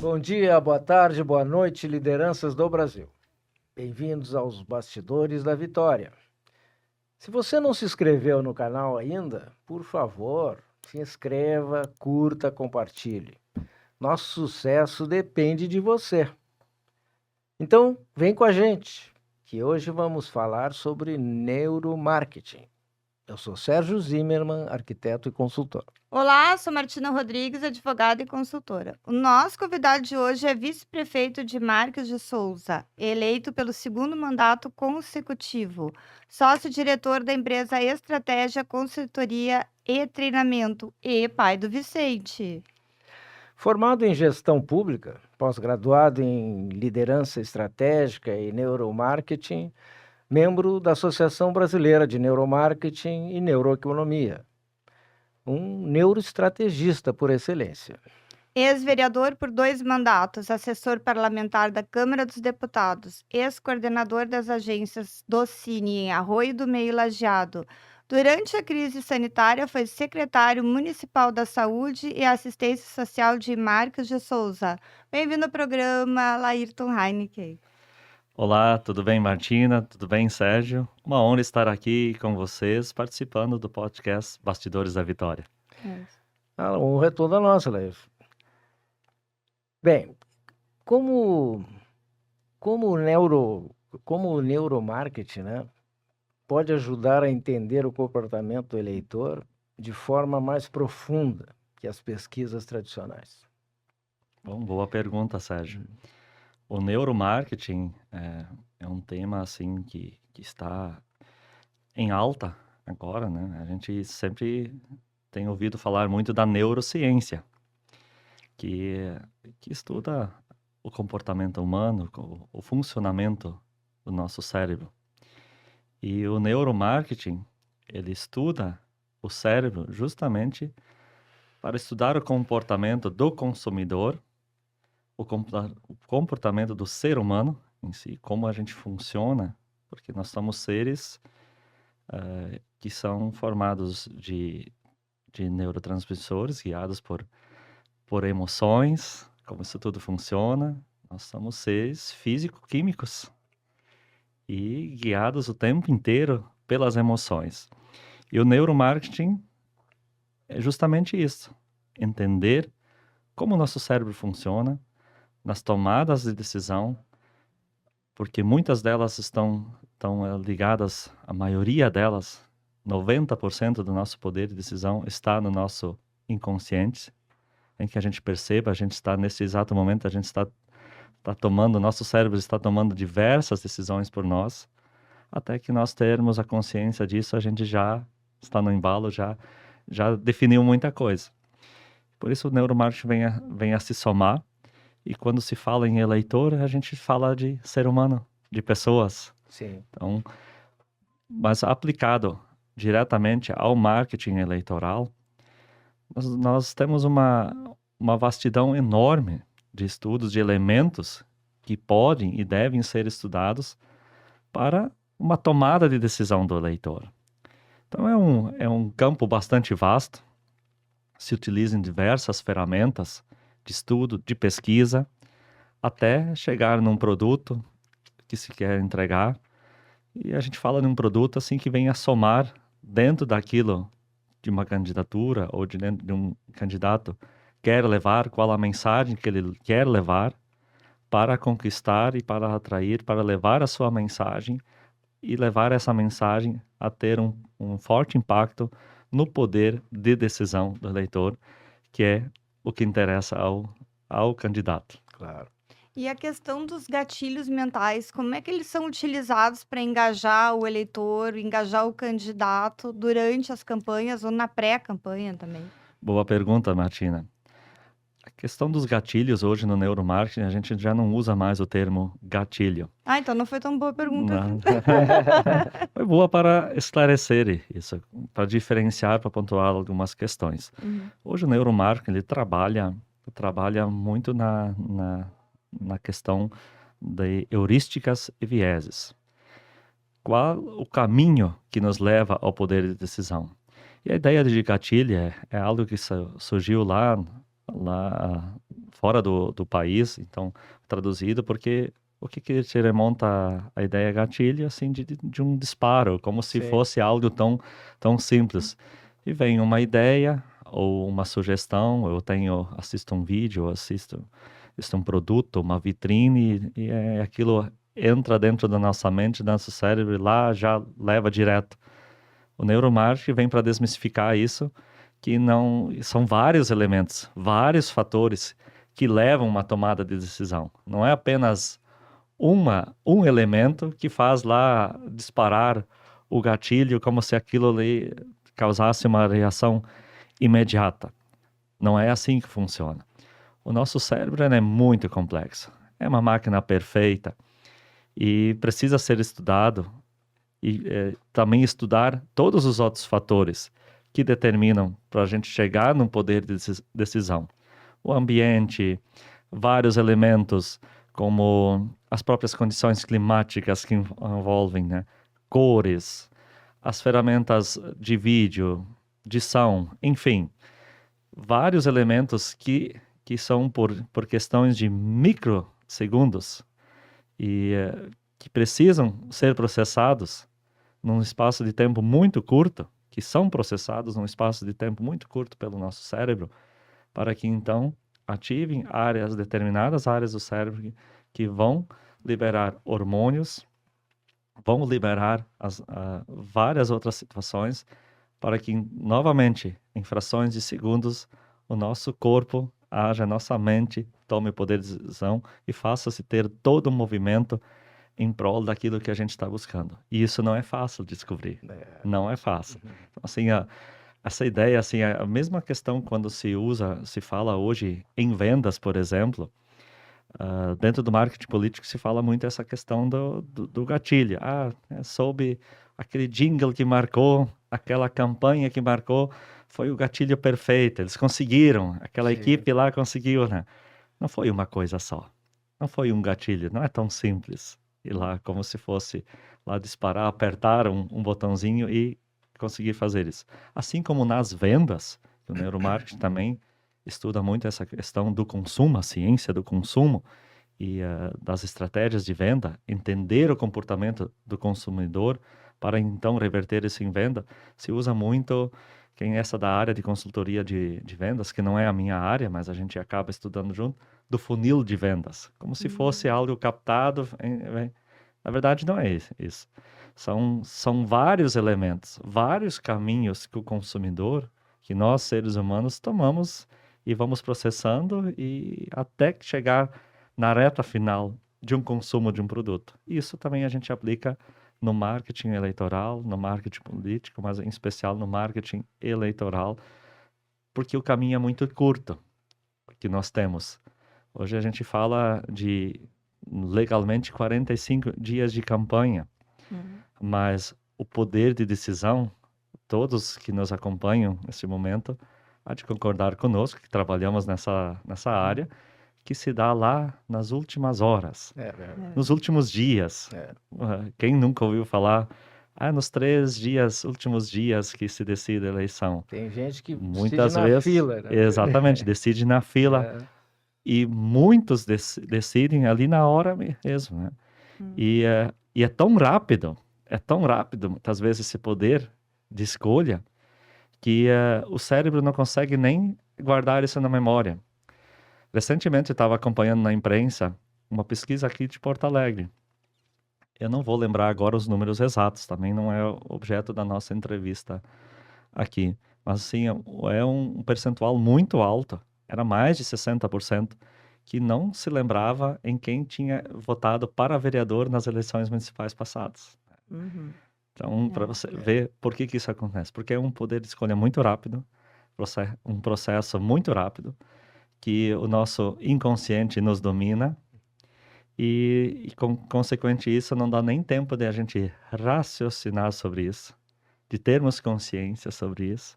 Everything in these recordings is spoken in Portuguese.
Bom dia, boa tarde, boa noite, lideranças do Brasil. Bem-vindos aos Bastidores da Vitória. Se você não se inscreveu no canal ainda, por favor, se inscreva, curta, compartilhe. Nosso sucesso depende de você. Então, vem com a gente, que hoje vamos falar sobre neuromarketing. Eu sou Sérgio Zimmermann, arquiteto e consultor. Olá, sou Martina Rodrigues, advogada e consultora. O nosso convidado de hoje é vice-prefeito de Marques de Souza, eleito pelo segundo mandato consecutivo, sócio-diretor da empresa Estratégia, Consultoria e Treinamento e pai do Vicente. Formado em gestão pública, pós-graduado em liderança estratégica e neuromarketing, membro da Associação Brasileira de Neuromarketing e Neuroeconomia. Um neuroestrategista por excelência. Ex-vereador por 2 mandatos, assessor parlamentar da Câmara dos Deputados, ex-coordenador das agências do Cine em Arroio do Meio e Lajeado. Durante a crise sanitária, foi secretário municipal da Saúde e Assistência Social de Marques de Souza. Bem-vindo ao programa, Laírton Heineken. Olá, tudo bem, Martina? Tudo bem, Sérgio? Uma honra estar aqui com vocês, participando do podcast Bastidores da Vitória. A honra é toda nossa, Laís. Bem, como o neuromarketing, né, pode ajudar a entender o comportamento do eleitor de forma mais profunda que as pesquisas tradicionais? Bom, boa pergunta, Sérgio. O neuromarketing é um tema assim que está em alta agora, né? A gente sempre tem ouvido falar muito da neurociência, que estuda o comportamento humano, o funcionamento do nosso cérebro. E o neuromarketing, ele estuda o cérebro justamente para estudar o comportamento do consumidor, o comportamento do ser humano em si, como a gente funciona, porque nós somos seres que são formados de neurotransmissores guiados por emoções, como isso tudo funciona. Nós somos seres físico-químicos e guiados o tempo inteiro pelas emoções. E o neuromarketing é justamente isso, entender como o nosso cérebro funciona nas tomadas de decisão, porque muitas delas estão ligadas, a maioria delas, 90% do nosso poder de decisão está no nosso inconsciente, em que a gente perceba, a gente está nesse exato momento, a gente está tomando, nosso cérebro está tomando diversas decisões por nós, até que nós termos a consciência disso, a gente já está no embalo, já definiu muita coisa. Por isso o neuromarketing vem a se somar, e quando se fala em eleitor, a gente fala de ser humano, de pessoas. Sim. Então, mas aplicado diretamente ao marketing eleitoral, nós temos uma vastidão enorme de estudos, de elementos que podem e devem ser estudados para uma tomada de decisão do eleitor. Então, é um campo bastante vasto, se utilizam diversas ferramentas de estudo, de pesquisa, até chegar num produto que se quer entregar. E a gente fala de um produto assim que vem a somar dentro daquilo de uma candidatura ou dentro de um candidato quer levar, qual a mensagem que ele quer levar para conquistar e para atrair, para levar a sua mensagem e levar essa mensagem a ter um forte impacto no poder de decisão do eleitor, que é o que interessa ao candidato. Claro. E a questão dos gatilhos mentais, como é que eles são utilizados para engajar o eleitor, engajar o candidato durante as campanhas ou na pré-campanha também? Boa pergunta, Martina. A questão dos gatilhos hoje no neuromarketing, a gente já não usa mais o termo gatilho. Ah, então não foi tão boa a pergunta. Não. Foi boa para esclarecer isso, para diferenciar, para pontuar algumas questões. Hoje o neuromarketing ele trabalha muito na questão de heurísticas e vieses. Qual o caminho que nos leva ao poder de decisão? E a ideia de gatilho é algo que surgiu lá fora do país, então traduzido, porque o que te remonta a ideia gatilho, assim, de um disparo, como se Sim. fosse algo tão simples. E vem uma ideia ou uma sugestão, assisto um vídeo, assisto um produto, uma vitrine, e aquilo entra dentro da nossa mente, do nosso cérebro, e lá já leva direto. O neuromarketing vem para desmistificar isso, que não são vários elementos, vários fatores que levam uma tomada de decisão. Não é apenas um elemento que faz lá disparar o gatilho como se aquilo ali causasse uma reação imediata. Não é assim que funciona. O nosso cérebro é muito complexo. É uma máquina perfeita e precisa ser estudado e também estudar todos os outros fatores que determinam para a gente chegar num poder de decisão. O ambiente, vários elementos, como as próprias condições climáticas que envolvem, né? Cores, as ferramentas de vídeo, de som, enfim, vários elementos que são por questões de microsegundos e que precisam ser processados num espaço de tempo muito curto, que são processados num espaço de tempo muito curto pelo nosso cérebro, para que então ativem determinadas áreas do cérebro que vão liberar hormônios, vão liberar várias outras situações, para que novamente, em frações de segundos, o nosso corpo haja, a nossa mente tome o poder de decisão e faça-se ter todo o movimento em prol daquilo que a gente está buscando. E isso não é fácil de descobrir. Não é fácil. Então, assim, essa ideia, assim, a mesma questão quando se fala hoje em vendas, por exemplo, dentro do marketing político se fala muito essa questão do gatilho. Soube aquele jingle que marcou, aquela campanha que marcou, foi o gatilho perfeito. Eles conseguiram, aquela Sim. equipe lá conseguiu, né? Não foi uma coisa só. Não foi um gatilho, não é tão simples. Ir lá como se fosse lá disparar, apertar um botãozinho e conseguir fazer isso. Assim como nas vendas, o neuromarketing também estuda muito essa questão do consumo, a ciência do consumo e das estratégias de venda, entender o comportamento do consumidor para então reverter isso em venda. Se usa muito, quem é essa da área de consultoria de vendas, que não é a minha área, mas a gente acaba estudando junto, do funil de vendas, como se fosse algo captado. Na verdade, não é isso. São vários elementos, vários caminhos que o consumidor, que nós seres humanos tomamos e vamos processando e até chegar na reta final de um consumo de um produto. Isso também a gente aplica no marketing eleitoral, no marketing político, mas em especial no marketing eleitoral, porque o caminho é muito curto que nós temos. Hoje a gente fala de legalmente 45 dias de campanha, mas o poder de decisão, todos que nos acompanham nesse momento, há de concordar conosco, que trabalhamos nessa área, que se dá lá nas últimas horas, nos últimos dias. Quem nunca ouviu falar, nos 3 últimos dias que se decide a eleição? Tem gente que Muitas decide na vezes, fila, né? exatamente, decide na fila. E muitos decidem ali na hora mesmo, né? E é tão rápido, muitas vezes, esse poder de escolha, que o cérebro não consegue nem guardar isso na memória. Recentemente eu estava acompanhando na imprensa uma pesquisa aqui de Porto Alegre. Eu não vou lembrar agora os números exatos, também não é objeto da nossa entrevista aqui. Mas assim, é um percentual muito alto, era mais de 60%, que não se lembrava em quem tinha votado para vereador nas eleições municipais passadas. Então, para você ver por que isso acontece. Porque é um poder de escolha muito rápido, um processo muito rápido, que o nosso inconsciente nos domina e consequente isso, não dá nem tempo de a gente raciocinar sobre isso, de termos consciência sobre isso,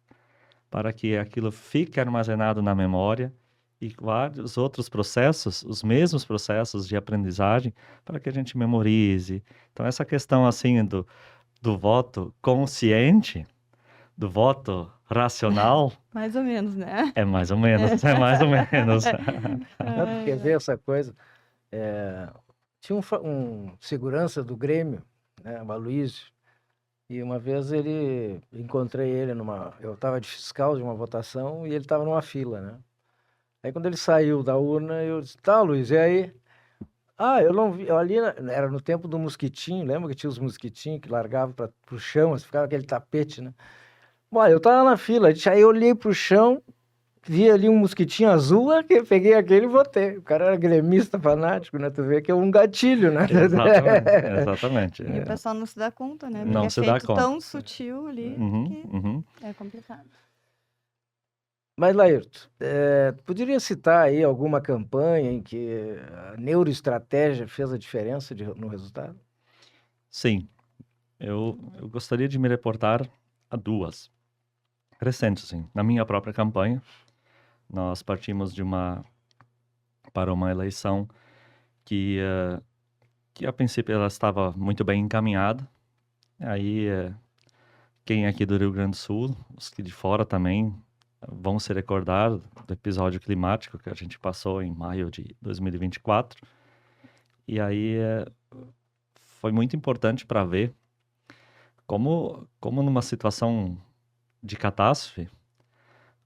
para que aquilo fique armazenado na memória e vários outros processos, os mesmos processos de aprendizagem, para que a gente memorize. Então, essa questão assim do voto consciente do voto racional, Mais ou menos, né? é mais ou menos, é mais ou menos. Não, porque vê essa coisa. Tinha um segurança do Grêmio, né, o Aloysio, e uma vez encontrei ele eu estava de fiscal de uma votação e ele estava numa fila, né? Aí quando ele saiu da urna, eu disse, tá, Luiz, e aí? Ah, eu não vi, era no tempo do mosquitinho, lembra que tinha os mosquitinhos que largavam pro chão, assim, ficava aquele tapete, né? Bom, eu tava na fila, aí eu olhei pro chão, vi ali um mosquitinho azul, peguei aquele e votei. O cara era gremista fanático, né? Tu vê que é um gatilho, né? Exatamente. E o pessoal não se dá conta, né? Porque Não é se dá feito conta. tão sutil ali que Uhum. é complicado. Mas, Laírto, poderia citar aí alguma campanha em que a neuroestratégia fez a diferença no resultado? Sim, eu gostaria de me reportar a duas. Recentes, sim. Na minha própria campanha, nós partimos para uma eleição que a princípio ela estava muito bem encaminhada. Aí, quem é aqui do Rio Grande do Sul, os que de fora também, vão se recordar do episódio climático que a gente passou em maio de 2024. E aí foi muito importante para ver como numa situação de catástrofe,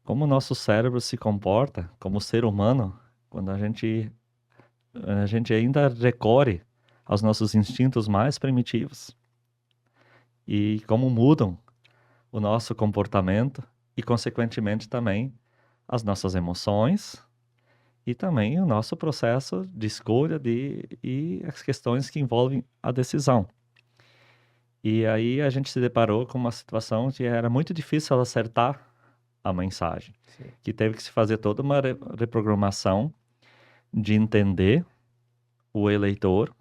como o nosso cérebro se comporta como ser humano quando a gente ainda recorre aos nossos instintos mais primitivos e como mudam o nosso comportamento e, consequentemente, também as nossas emoções e também o nosso processo de escolha e as questões que envolvem a decisão. E aí a gente se deparou com uma situação que era muito difícil acertar a mensagem, Sim. que teve que se fazer toda uma reprogramação de entender o eleitor,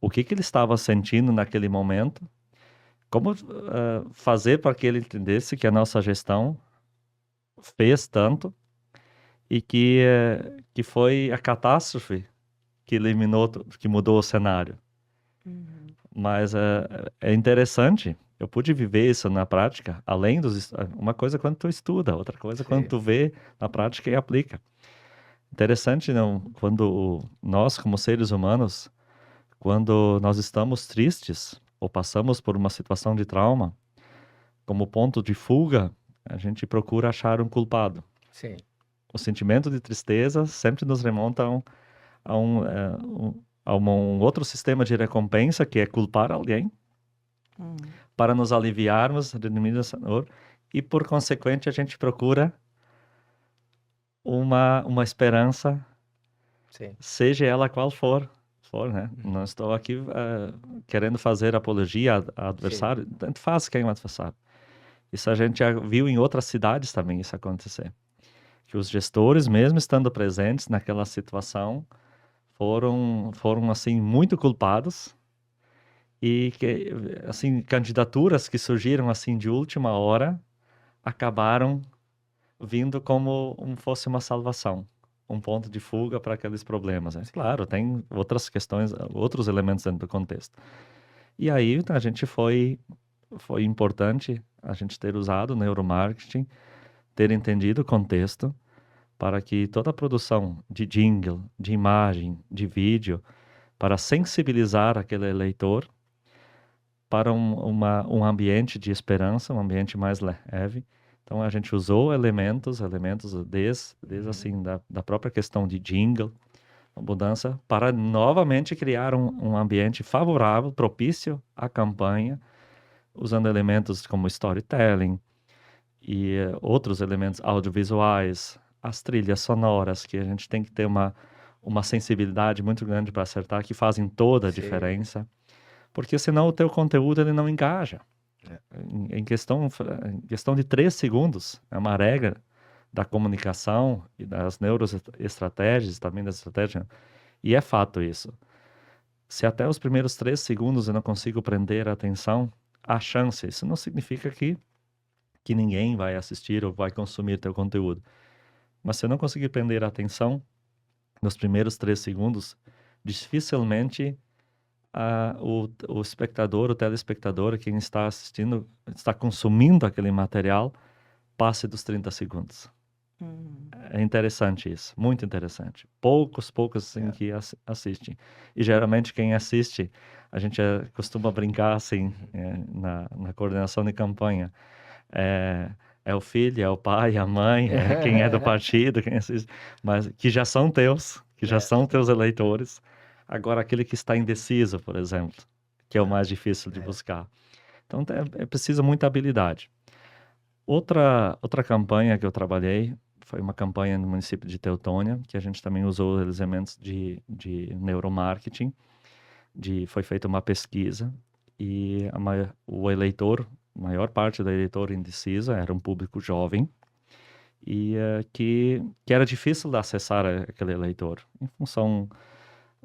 o que ele estava sentindo naquele momento, como fazer para que ele entendesse que a nossa gestão fez tanto e que foi a catástrofe que que mudou o cenário. Mas é interessante, eu pude viver isso na prática, além uma coisa quando tu estuda, outra coisa quando tu vê na prática e aplica. Interessante, não? Quando nós, como seres humanos, quando nós estamos tristes ou passamos por uma situação de trauma, como ponto de fuga, a gente procura achar um culpado. Sim. O sentimento de tristeza sempre nos remonta a um outro sistema de recompensa, que é culpar alguém, para nos aliviarmos, redimir essa dor, e por consequente a gente procura uma esperança, Sim. seja ela qual for, né? Não estou aqui querendo fazer apologia a adversário, tanto faz quem é um adversário. Isso a gente já viu em outras cidades também isso acontecer. Que os gestores, mesmo estando presentes naquela situação, foram assim muito culpados e que assim candidaturas que surgiram assim de última hora acabaram vindo como fosse uma salvação, um ponto de fuga para aqueles problemas, né? Claro, tem outras questões, outros elementos dentro do contexto. E aí a gente foi importante a gente ter usado o neuromarketing, ter entendido o contexto, para que toda a produção de jingle, de imagem, de vídeo, para sensibilizar aquele eleitor para um ambiente de esperança, um ambiente mais leve. Então a gente usou elementos desde assim da própria questão de jingle, a mudança, para novamente criar um ambiente favorável, propício à campanha, usando elementos como storytelling e outros elementos audiovisuais, as trilhas sonoras, que a gente tem que ter uma sensibilidade muito grande para acertar, que fazem toda a diferença, porque senão o teu conteúdo ele não engaja. Em questão de 3 segundos, é uma regra da comunicação e das neuroestratégias, também das estratégias, e é fato isso. Se até os primeiros 3 segundos eu não consigo prender a atenção, há chance. Isso não significa que ninguém vai assistir ou vai consumir teu conteúdo. Mas se eu não conseguir prender a atenção nos primeiros 3 segundos, dificilmente o espectador, o telespectador, quem está assistindo, está consumindo aquele material, passe dos 30 segundos. É interessante isso, muito interessante. Poucos assim que assistem. E geralmente quem assiste, a gente costuma brincar assim, na coordenação de campanha. É o filho, é o pai, a mãe, é quem é do partido, quem assiste, mas que já são teus, teus eleitores. Agora, aquele que está indeciso, por exemplo, que é o mais difícil de buscar. Então, é preciso muita habilidade. Outra campanha que eu trabalhei foi uma campanha no município de Teutônia, que a gente também usou os elementos de neuromarketing. Foi feita uma pesquisa e o eleitor, a maior parte do eleitor indeciso era um público jovem e que era difícil de acessar aquele eleitor, em função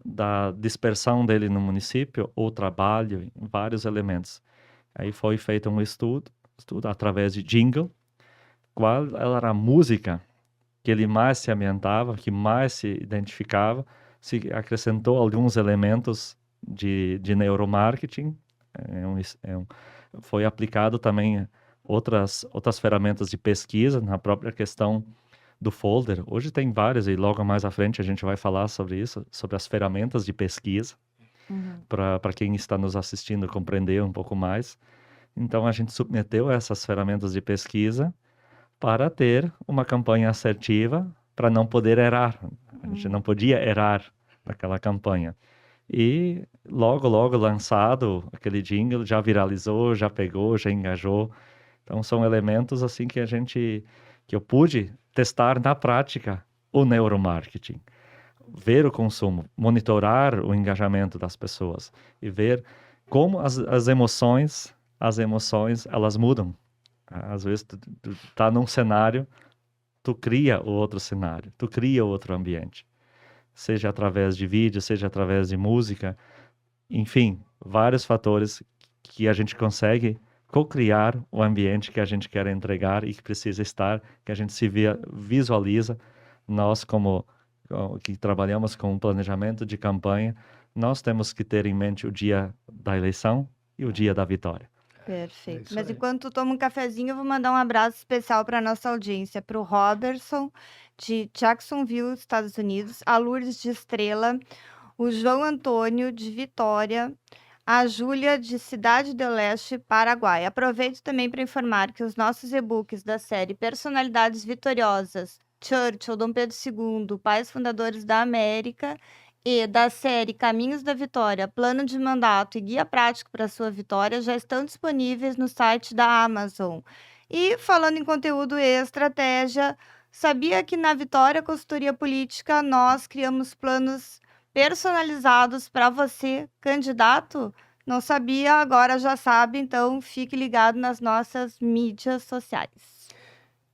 da dispersão dele no município, ou trabalho, em vários elementos. Aí foi feito um estudo através de jingle, qual era a música que ele mais se ambientava, que mais se identificava, se acrescentou alguns elementos de neuromarketing, foi aplicado também outras ferramentas de pesquisa na própria questão do folder. Hoje tem várias e logo mais à frente a gente vai falar sobre isso, sobre as ferramentas de pesquisa, para quem está nos assistindo compreender um pouco mais. Então a gente submeteu essas ferramentas de pesquisa para ter uma campanha assertiva, para não poder errar. A gente não podia errar naquela campanha. E logo lançado, aquele jingle já viralizou, já pegou, já engajou. Então são elementos assim que eu pude testar na prática o neuromarketing. Ver o consumo, monitorar o engajamento das pessoas e ver como as emoções, elas mudam. Às vezes tu tá num cenário, tu cria o outro cenário, tu cria outro ambiente. Seja através de vídeo, seja através de música, enfim, vários fatores que a gente consegue co-criar o ambiente que a gente quer entregar e que precisa estar, que a gente se visualiza. Nós, que trabalhamos com planejamento de campanha, nós temos que ter em mente o dia da eleição e o dia da vitória. Perfeito. isso Mas aí. enquanto tu toma um cafezinho, eu vou mandar um abraço especial para nossa audiência, para o Robertson, de Jacksonville, Estados Unidos, a Lourdes de Estrela, o João Antônio, de Vitória, a Júlia, de Cidade do Leste, Paraguai. Aproveito também para informar que os nossos e-books da série Personalidades Vitoriosas, Churchill, Dom Pedro II, Pais Fundadores da América, e da série Caminhos da Vitória, Plano de Mandato e Guia Prático para sua Vitória já estão disponíveis no site da Amazon. E falando em conteúdo e estratégia, sabia que na Vitória Consultoria Política nós criamos planos personalizados para você, candidato? Não sabia, agora já sabe, então fique ligado nas nossas mídias sociais.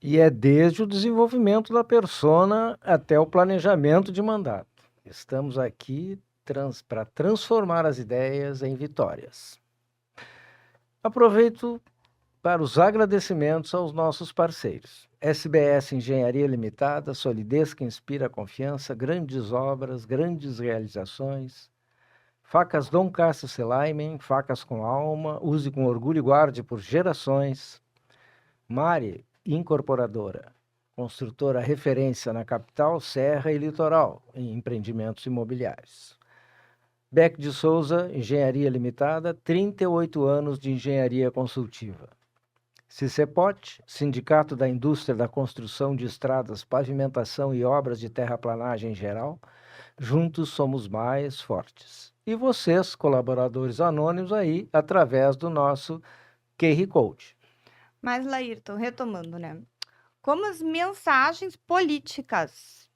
E é desde o desenvolvimento da persona até o planejamento de mandato. Estamos aqui para transformar as ideias em vitórias. Aproveito para os agradecimentos aos nossos parceiros. SBS Engenharia Limitada, solidez que inspira confiança, grandes obras, grandes realizações. Facas Dom Cássio Selaimen, facas com alma, use com orgulho e guarde por gerações. Mari Incorporadora, construtora referência na capital, serra e litoral, em empreendimentos imobiliários. Beck de Souza, Engenharia Limitada, 38 anos de engenharia consultiva. Cicepot, Sindicato da Indústria da Construção de Estradas, Pavimentação e Obras de Terraplanagem em geral, juntos somos mais fortes. E vocês, colaboradores anônimos aí, através do nosso QR Code. Mas, Laírton, retomando, né? Como as mensagens políticas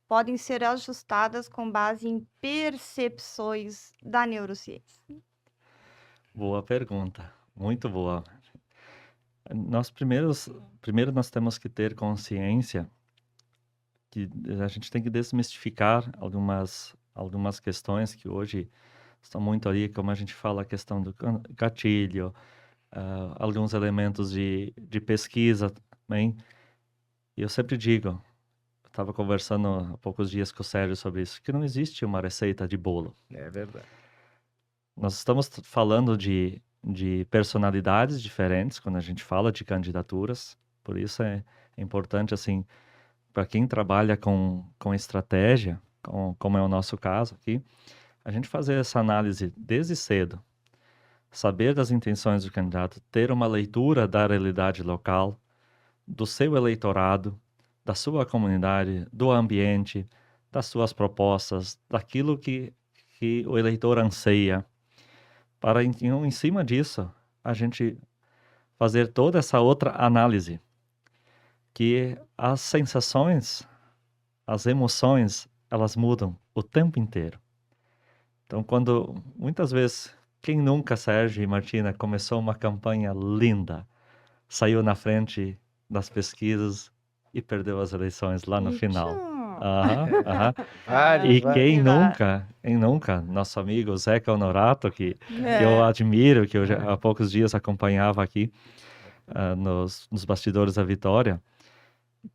podem ser ajustadas com base em percepções da neurociência? Boa pergunta, muito boa. Primeiro nós temos que ter consciência que a gente tem que desmistificar algumas questões que hoje estão muito ali, como a gente fala, a questão do gatilho, alguns elementos de pesquisa também. E eu sempre digo, estava conversando há poucos dias com o Sérgio sobre isso, que não existe uma receita de bolo. É verdade. nós estamos falando de personalidades diferentes quando a gente fala de candidaturas, por isso é importante, assim, para quem trabalha com estratégia, como é o nosso caso aqui, a gente fazer essa análise desde cedo, saber das intenções do candidato, ter uma leitura da realidade local, do seu eleitorado, da sua comunidade, do ambiente, das suas propostas, daquilo que o eleitor anseia, para então, em cima disso, a gente fazer toda essa outra análise, que as sensações, as emoções, elas mudam o tempo inteiro. Então, muitas vezes, quem nunca, Sérgio e Martina, começou uma campanha linda, saiu na frente das pesquisas e perdeu as eleições lá no final. Aham, aham. Vários, E vários. quem nunca, nosso amigo Zeca Honorato, que eu admiro, que eu já há poucos dias acompanhava aqui nos bastidores da Vitória,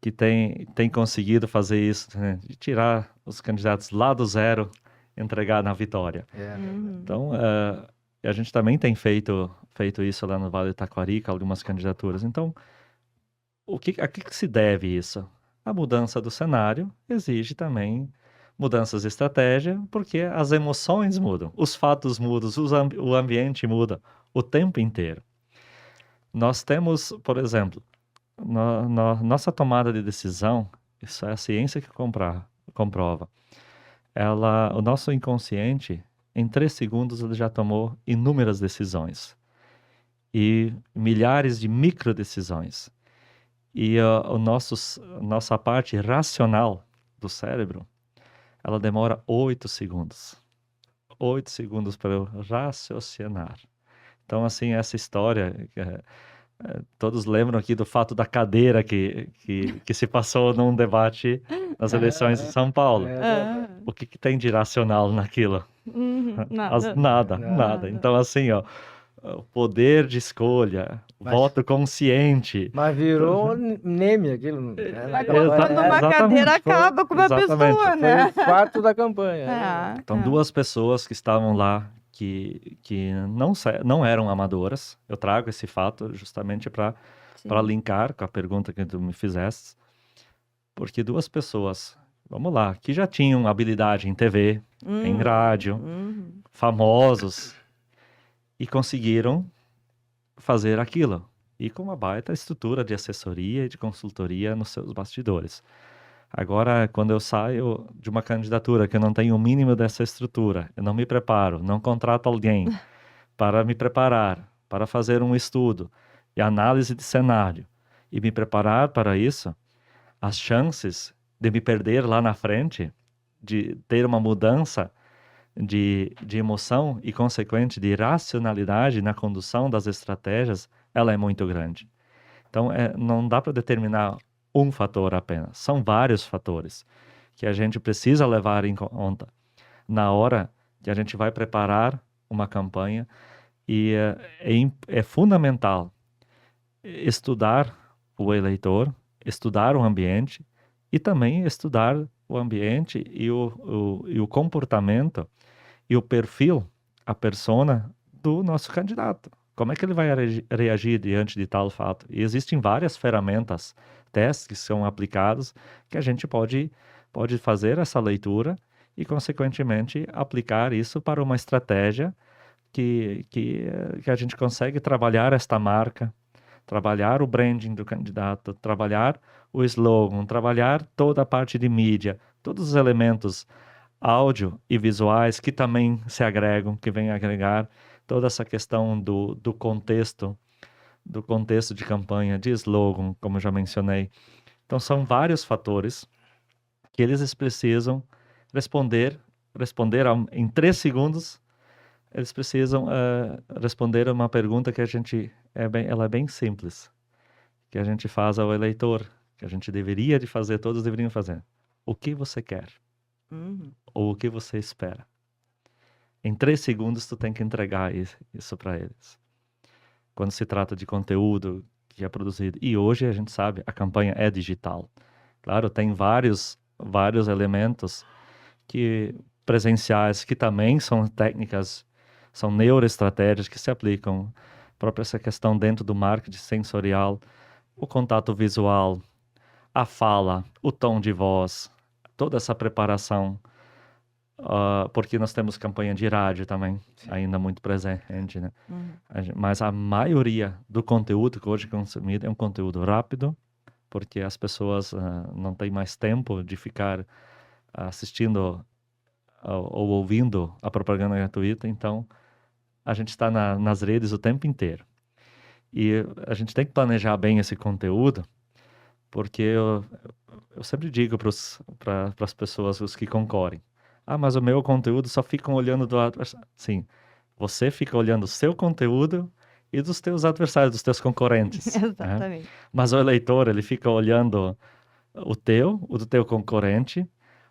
que tem conseguido fazer isso, né, de tirar os candidatos lá do zero, entregar na Vitória. Então, a gente também tem feito isso lá no Vale do Taquari, com algumas candidaturas. Então, a que se deve isso? A mudança do cenário exige também mudanças de estratégia, porque as emoções mudam, os fatos mudam, o ambiente muda o tempo inteiro. Nós temos, por exemplo, nossa tomada de decisão, isso é a ciência que comprova. O nosso inconsciente, em 3 segundos, ele já tomou inúmeras decisões e milhares de micro decisões. E nossa parte racional do cérebro, ela demora 8 segundos. 8 segundos para eu raciocinar. Então, assim, essa história, todos lembram aqui do fato da cadeira que se passou num debate nas eleições de São Paulo. O que tem de racional naquilo? Nada. Então, assim, ó, o poder de escolha, voto consciente. Mas virou meme aquilo. Quando uma cadeira acaba com uma pessoa, né? Foi o fato da campanha. Então, 2 pessoas que estavam lá que não eram amadoras. Eu trago esse fato justamente para linkar com a pergunta que tu me fizeste. Porque 2 pessoas, vamos lá, que já tinham habilidade em TV, em rádio, famosos, e conseguiram fazer aquilo. E com uma baita estrutura de assessoria e de consultoria nos seus bastidores. Agora, quando eu saio de uma candidatura que eu não tenho o mínimo dessa estrutura, eu não me preparo, não contrato alguém para me preparar, para fazer um estudo e análise de cenário e me preparar para isso, as chances de me perder lá na frente, de ter uma mudança de emoção e consequente de racionalidade na condução das estratégias, ela é muito grande. Então, não dá para determinar um fator apenas. São vários fatores que a gente precisa levar em conta na hora que a gente vai preparar uma campanha e é fundamental estudar o eleitor, estudar o ambiente e também estudar o ambiente e o comportamento e o perfil, a persona do nosso candidato. Como é que ele vai reagir diante de tal fato? E existem várias ferramentas, testes que são aplicados, que a gente pode fazer essa leitura e, consequentemente, aplicar isso para uma estratégia que a gente consegue trabalhar esta marca, trabalhar o branding do candidato, trabalhar o slogan, trabalhar toda a parte de mídia, todos os elementos áudio e visuais que também se agregam, que vêm agregar toda essa questão do contexto de campanha, de slogan, como eu já mencionei. Então, são vários fatores que eles precisam responder em 3 segundos. Eles precisam responder uma pergunta que ela é bem simples, que a gente faz ao eleitor, que a gente todos deveriam fazer. O que você quer? Ou o que você espera? Em 3 segundos, tu tem que entregar isso para eles. Quando se trata de conteúdo que é produzido. E hoje, a gente sabe, a campanha é digital. Claro, tem vários elementos presenciais, que também são técnicas São neuroestratégias que se aplicam. Própria essa questão dentro do marketing sensorial, o contato visual, a fala, o tom de voz, toda essa preparação. Porque nós temos campanha de rádio também, ainda muito presente, né? Mas a maioria do conteúdo que hoje é consumido é um conteúdo rápido, porque as pessoas não têm mais tempo de ficar assistindo ou ouvindo a propaganda gratuita, então a gente está nas redes o tempo inteiro. E a gente tem que planejar bem esse conteúdo, porque eu sempre digo para as pessoas, os que concorrem, mas o meu conteúdo só ficam olhando do adversário. Sim, você fica olhando o seu conteúdo e dos teus adversários, dos teus concorrentes. Exatamente. Mas o eleitor, ele fica olhando o do teu concorrente,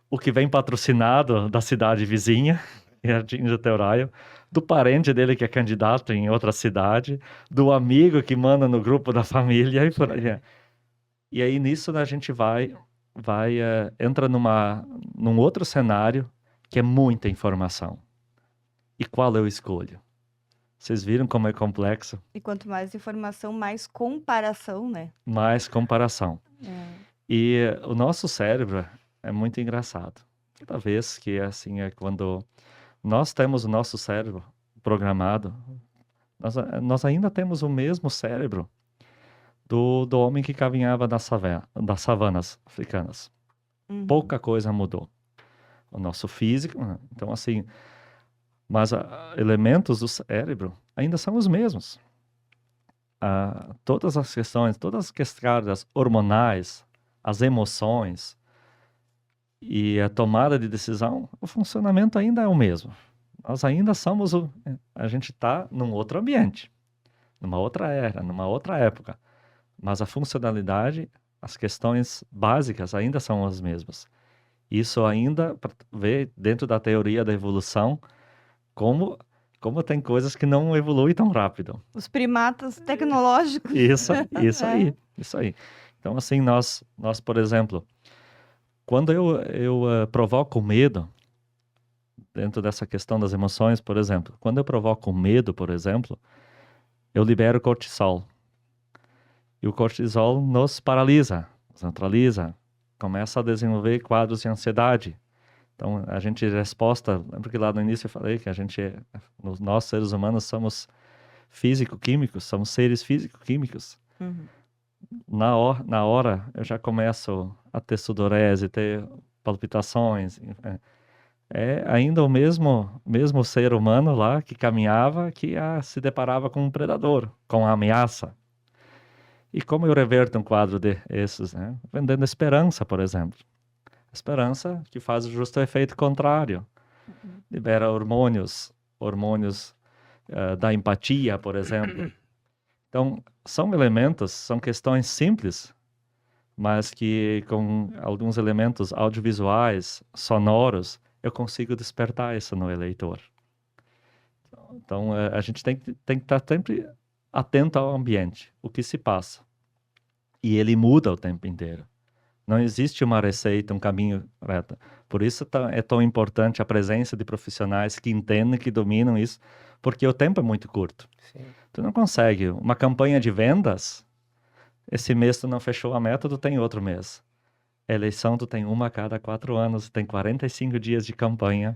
o que vem patrocinado da cidade vizinha, e atinge o teu raio, do parente dele que é candidato em outra cidade, do amigo que manda no grupo da família e por aí. E aí nisso a gente entra num outro cenário que é muita informação. E qual eu escolho? Vocês viram como é complexo? E quanto mais informação, mais comparação, né? Mais comparação. E o nosso cérebro é muito engraçado. Toda vez que é quando nós temos o nosso cérebro programado, nós ainda temos o mesmo cérebro do homem que caminhava das savanas africanas. Pouca coisa mudou. O nosso físico, então assim, mas elementos do cérebro ainda são os mesmos. Todas as questões, todas as cargas hormonais, as emoções e a tomada de decisão, o funcionamento ainda é o mesmo. Nós ainda somos a gente está num outro ambiente, numa outra era, numa outra época, mas a funcionalidade, as questões básicas ainda são as mesmas. Isso ainda vê dentro da teoria da evolução como tem coisas que não evoluem tão rápido. Os primatas tecnológicos. Isso aí. Então, assim, nós por exemplo, quando eu provoco medo, dentro dessa questão das emoções, por exemplo, quando eu provoco medo, por exemplo, eu libero cortisol. E o cortisol nos paralisa, nos neutraliza, começa a desenvolver quadros de ansiedade. Então, a gente resposta, lembra que lá no início eu falei que nós seres humanos somos físico-químicos, somos seres físico-químicos. Na hora eu já começo a ter sudorese, ter palpitações. É ainda o mesmo ser humano lá que caminhava, que se deparava com um predador, com a ameaça. E como eu reverto um quadro desses, né? Vendendo esperança, por exemplo. Esperança que faz o justo efeito contrário. Libera hormônios da empatia, por exemplo. Então, são elementos, são questões simples, mas que com alguns elementos audiovisuais, sonoros, eu consigo despertar isso no eleitor. Então, a gente tem que estar sempre atento ao ambiente, o que se passa. E ele muda o tempo inteiro. Não existe uma receita, um caminho reto. Por isso é tão importante a presença de profissionais que entendem, que dominam isso, porque o tempo é muito curto. Sim. Tu não consegue. Uma campanha de vendas, esse mês tu não fechou a meta, tu tem outro mês. Eleição tu tem uma a cada 4 anos, tem 45 dias de campanha,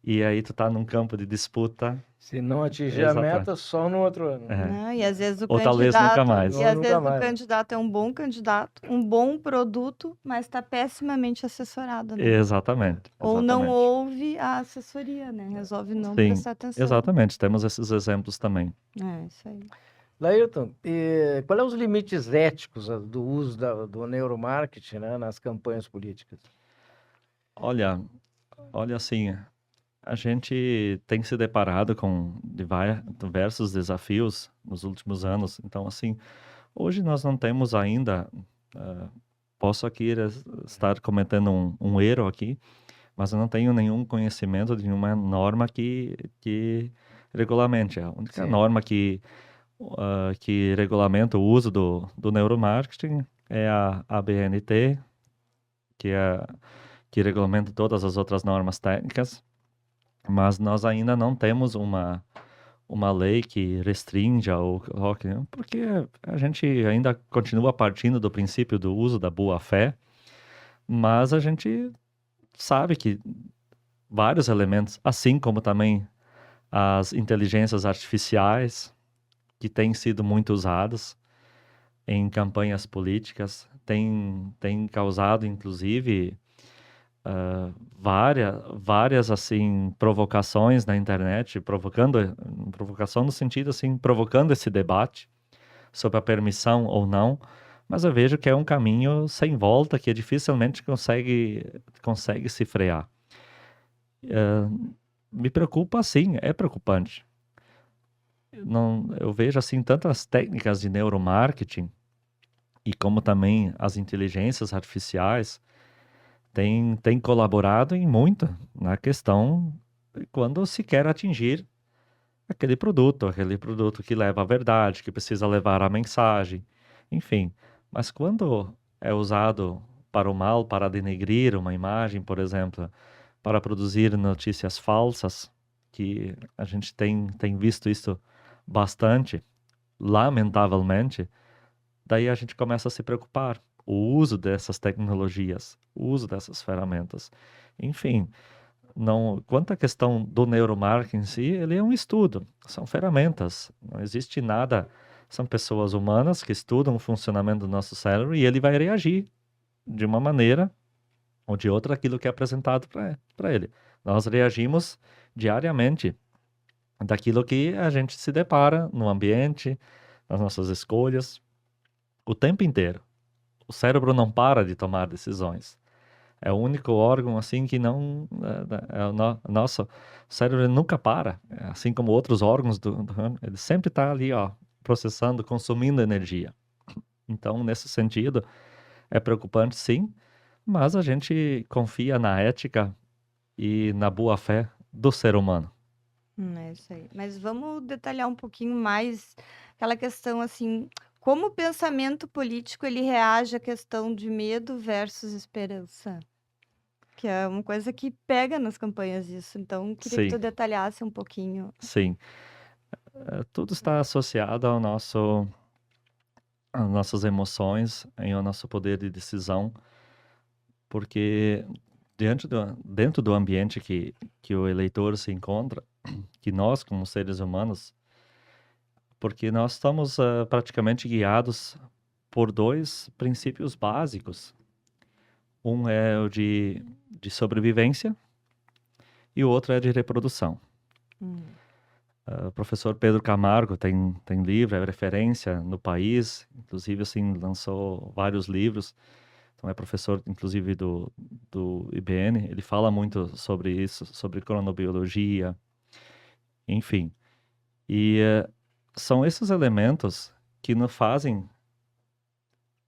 e aí tu tá num campo de disputa. Se não atingir a meta, só no outro ano. E às vezes Ou talvez nunca mais. E às vezes o candidato é um bom candidato, um bom produto, mas está pessimamente assessorado, né? Exatamente. Ou não ouve a assessoria, né? Resolve não prestar atenção. Exatamente. Temos esses exemplos também. Isso aí. Laírton, qual é os limites éticos do uso do neuromarketing, né, nas campanhas políticas? Olha assim, a gente tem se deparado com diversos desafios nos últimos anos. Então, assim, hoje nós não temos ainda, posso aqui estar cometendo um erro aqui, mas eu não tenho nenhum conhecimento de nenhuma norma que regulamente. A única norma que regulamenta o uso do neuromarketing é a ABNT, que regulamenta todas as outras normas técnicas. mas nós ainda não temos uma lei que restrinja ou coloque, porque a gente ainda continua partindo do princípio do uso da boa-fé, mas a gente sabe que vários elementos, assim como também as inteligências artificiais, que têm sido muito usadas em campanhas políticas, têm causado, inclusive, várias assim provocações na internet, provocação no sentido assim, provocando esse debate sobre a permissão ou não, mas eu vejo que é um caminho sem volta que dificilmente consegue se frear. Me preocupa, sim, é preocupante. Não, eu vejo assim tantas técnicas de neuromarketing e como também as inteligências artificiais têm colaborado em muito na questão de quando se quer atingir aquele produto que leva a verdade, que precisa levar a mensagem, enfim. Mas quando é usado para o mal, para denegrir uma imagem, por exemplo, para produzir notícias falsas, que a gente tem visto isso bastante, lamentavelmente, daí a gente começa a se preocupar. O uso dessas tecnologias, o uso dessas ferramentas. Enfim, não, quanto à questão do neuromarketing em si, ele é um estudo, são ferramentas, não existe nada, são pessoas humanas que estudam o funcionamento do nosso cérebro e ele vai reagir de uma maneira ou de outra aquilo que é apresentado para ele. Nós reagimos diariamente daquilo que a gente se depara no ambiente, nas nossas escolhas, o tempo inteiro. O cérebro não para de tomar decisões. É o único órgão assim que não nosso cérebro ele nunca para, assim como outros órgãos ele sempre está ali, ó, processando, consumindo energia. Então, nesse sentido, é preocupante, sim, mas a gente confia na ética e na boa fé do ser humano. É isso aí. Mas vamos detalhar um pouquinho mais aquela questão assim, como o pensamento político ele reage à questão de medo versus esperança? Que é uma coisa que pega nas campanhas isso. Então, queria que tu Sim, detalhasse um pouquinho. sim. Tudo está associado às nossas emoções e ao nosso poder de decisão, porque dentro do ambiente que o eleitor se encontra, que nós, como seres humanos, porque nós estamos praticamente guiados por dois princípios básicos. Um é o de sobrevivência e o outro é de reprodução. O professor Pedro Camargo tem livro, é referência no país, inclusive assim, lançou vários livros. Então é professor, inclusive, do IBN. Ele fala muito sobre isso, sobre cronobiologia, enfim. E são esses elementos que nos fazem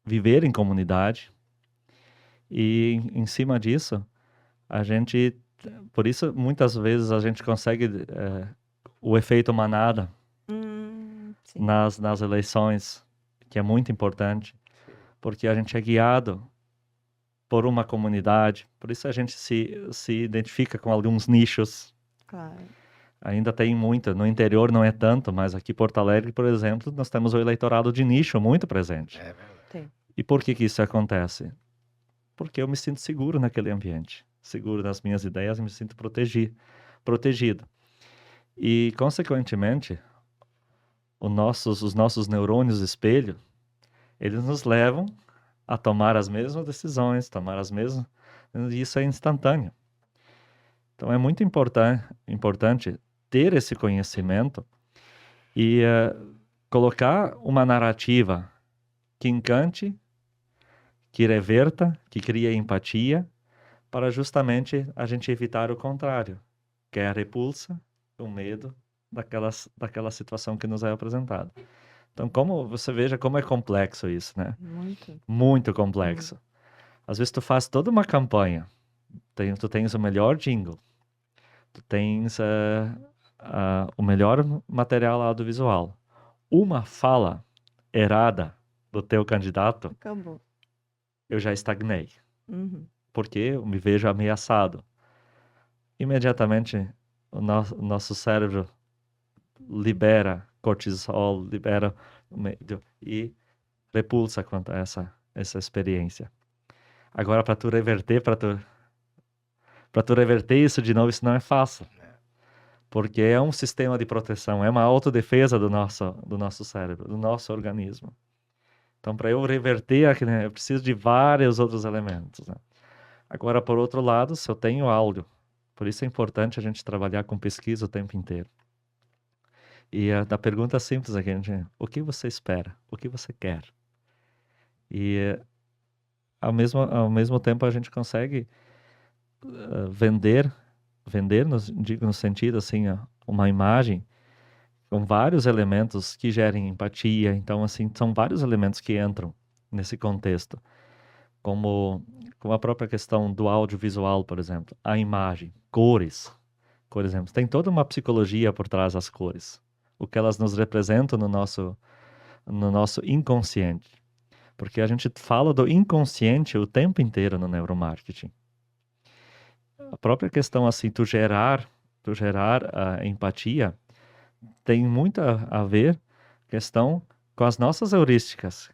viver em comunidade. E em cima disso, a gente, por isso muitas vezes a gente consegue o efeito manada Sim. nas eleições, que é muito importante, porque a gente é guiado por uma comunidade, por isso a gente se identifica com alguns nichos. Claro. Ainda tem muito, no interior não é tanto, mas aqui em Porto Alegre, por exemplo, nós temos o eleitorado de nicho muito presente. É verdade. Tem. E por que isso acontece? Porque eu me sinto seguro naquele ambiente, seguro das minhas ideias e me sinto protegido. E, consequentemente, os nossos neurônios espelho, eles nos levam a tomar as mesmas decisões, e isso é instantâneo. Então, é muito importante ter esse conhecimento e colocar uma narrativa que encante, que reverta, que crie empatia, para justamente a gente evitar o contrário, que é a repulsa, o medo daquela situação que nos é apresentada. Então, como você veja como é complexo isso, né? Muito. Muito complexo. Às vezes tu faz toda uma campanha, tu tens o melhor jingle, tu tens o melhor material audiovisual. Uma fala errada do teu candidato, Acabou. eu já estagnei. Uhum. Porque eu me vejo ameaçado. Imediatamente nosso cérebro libera cortisol, libera e repulsa quanto a essa experiência. Agora, para tu reverter isso de novo, isso não é fácil. Porque é um sistema de proteção, é uma autodefesa do nosso cérebro, do nosso organismo. Então, para eu reverter aquilo, eu preciso de vários outros elementos, né? Agora, por outro lado, se eu tenho áudio, por isso é importante a gente trabalhar com pesquisa o tempo inteiro. E da pergunta simples aqui, o que você espera? O que você quer? E ao mesmo tempo a gente consegue vender no sentido assim, uma imagem com vários elementos que gerem empatia. Então, assim, são vários elementos que entram nesse contexto. Como a própria questão do audiovisual, por exemplo. A imagem, cores, por exemplo. Tem toda uma psicologia por trás das cores. O que elas nos representam no nosso inconsciente. Porque a gente fala do inconsciente o tempo inteiro no neuromarketing. A própria questão, assim, tu gerar a empatia tem muito a ver questão com as nossas heurísticas,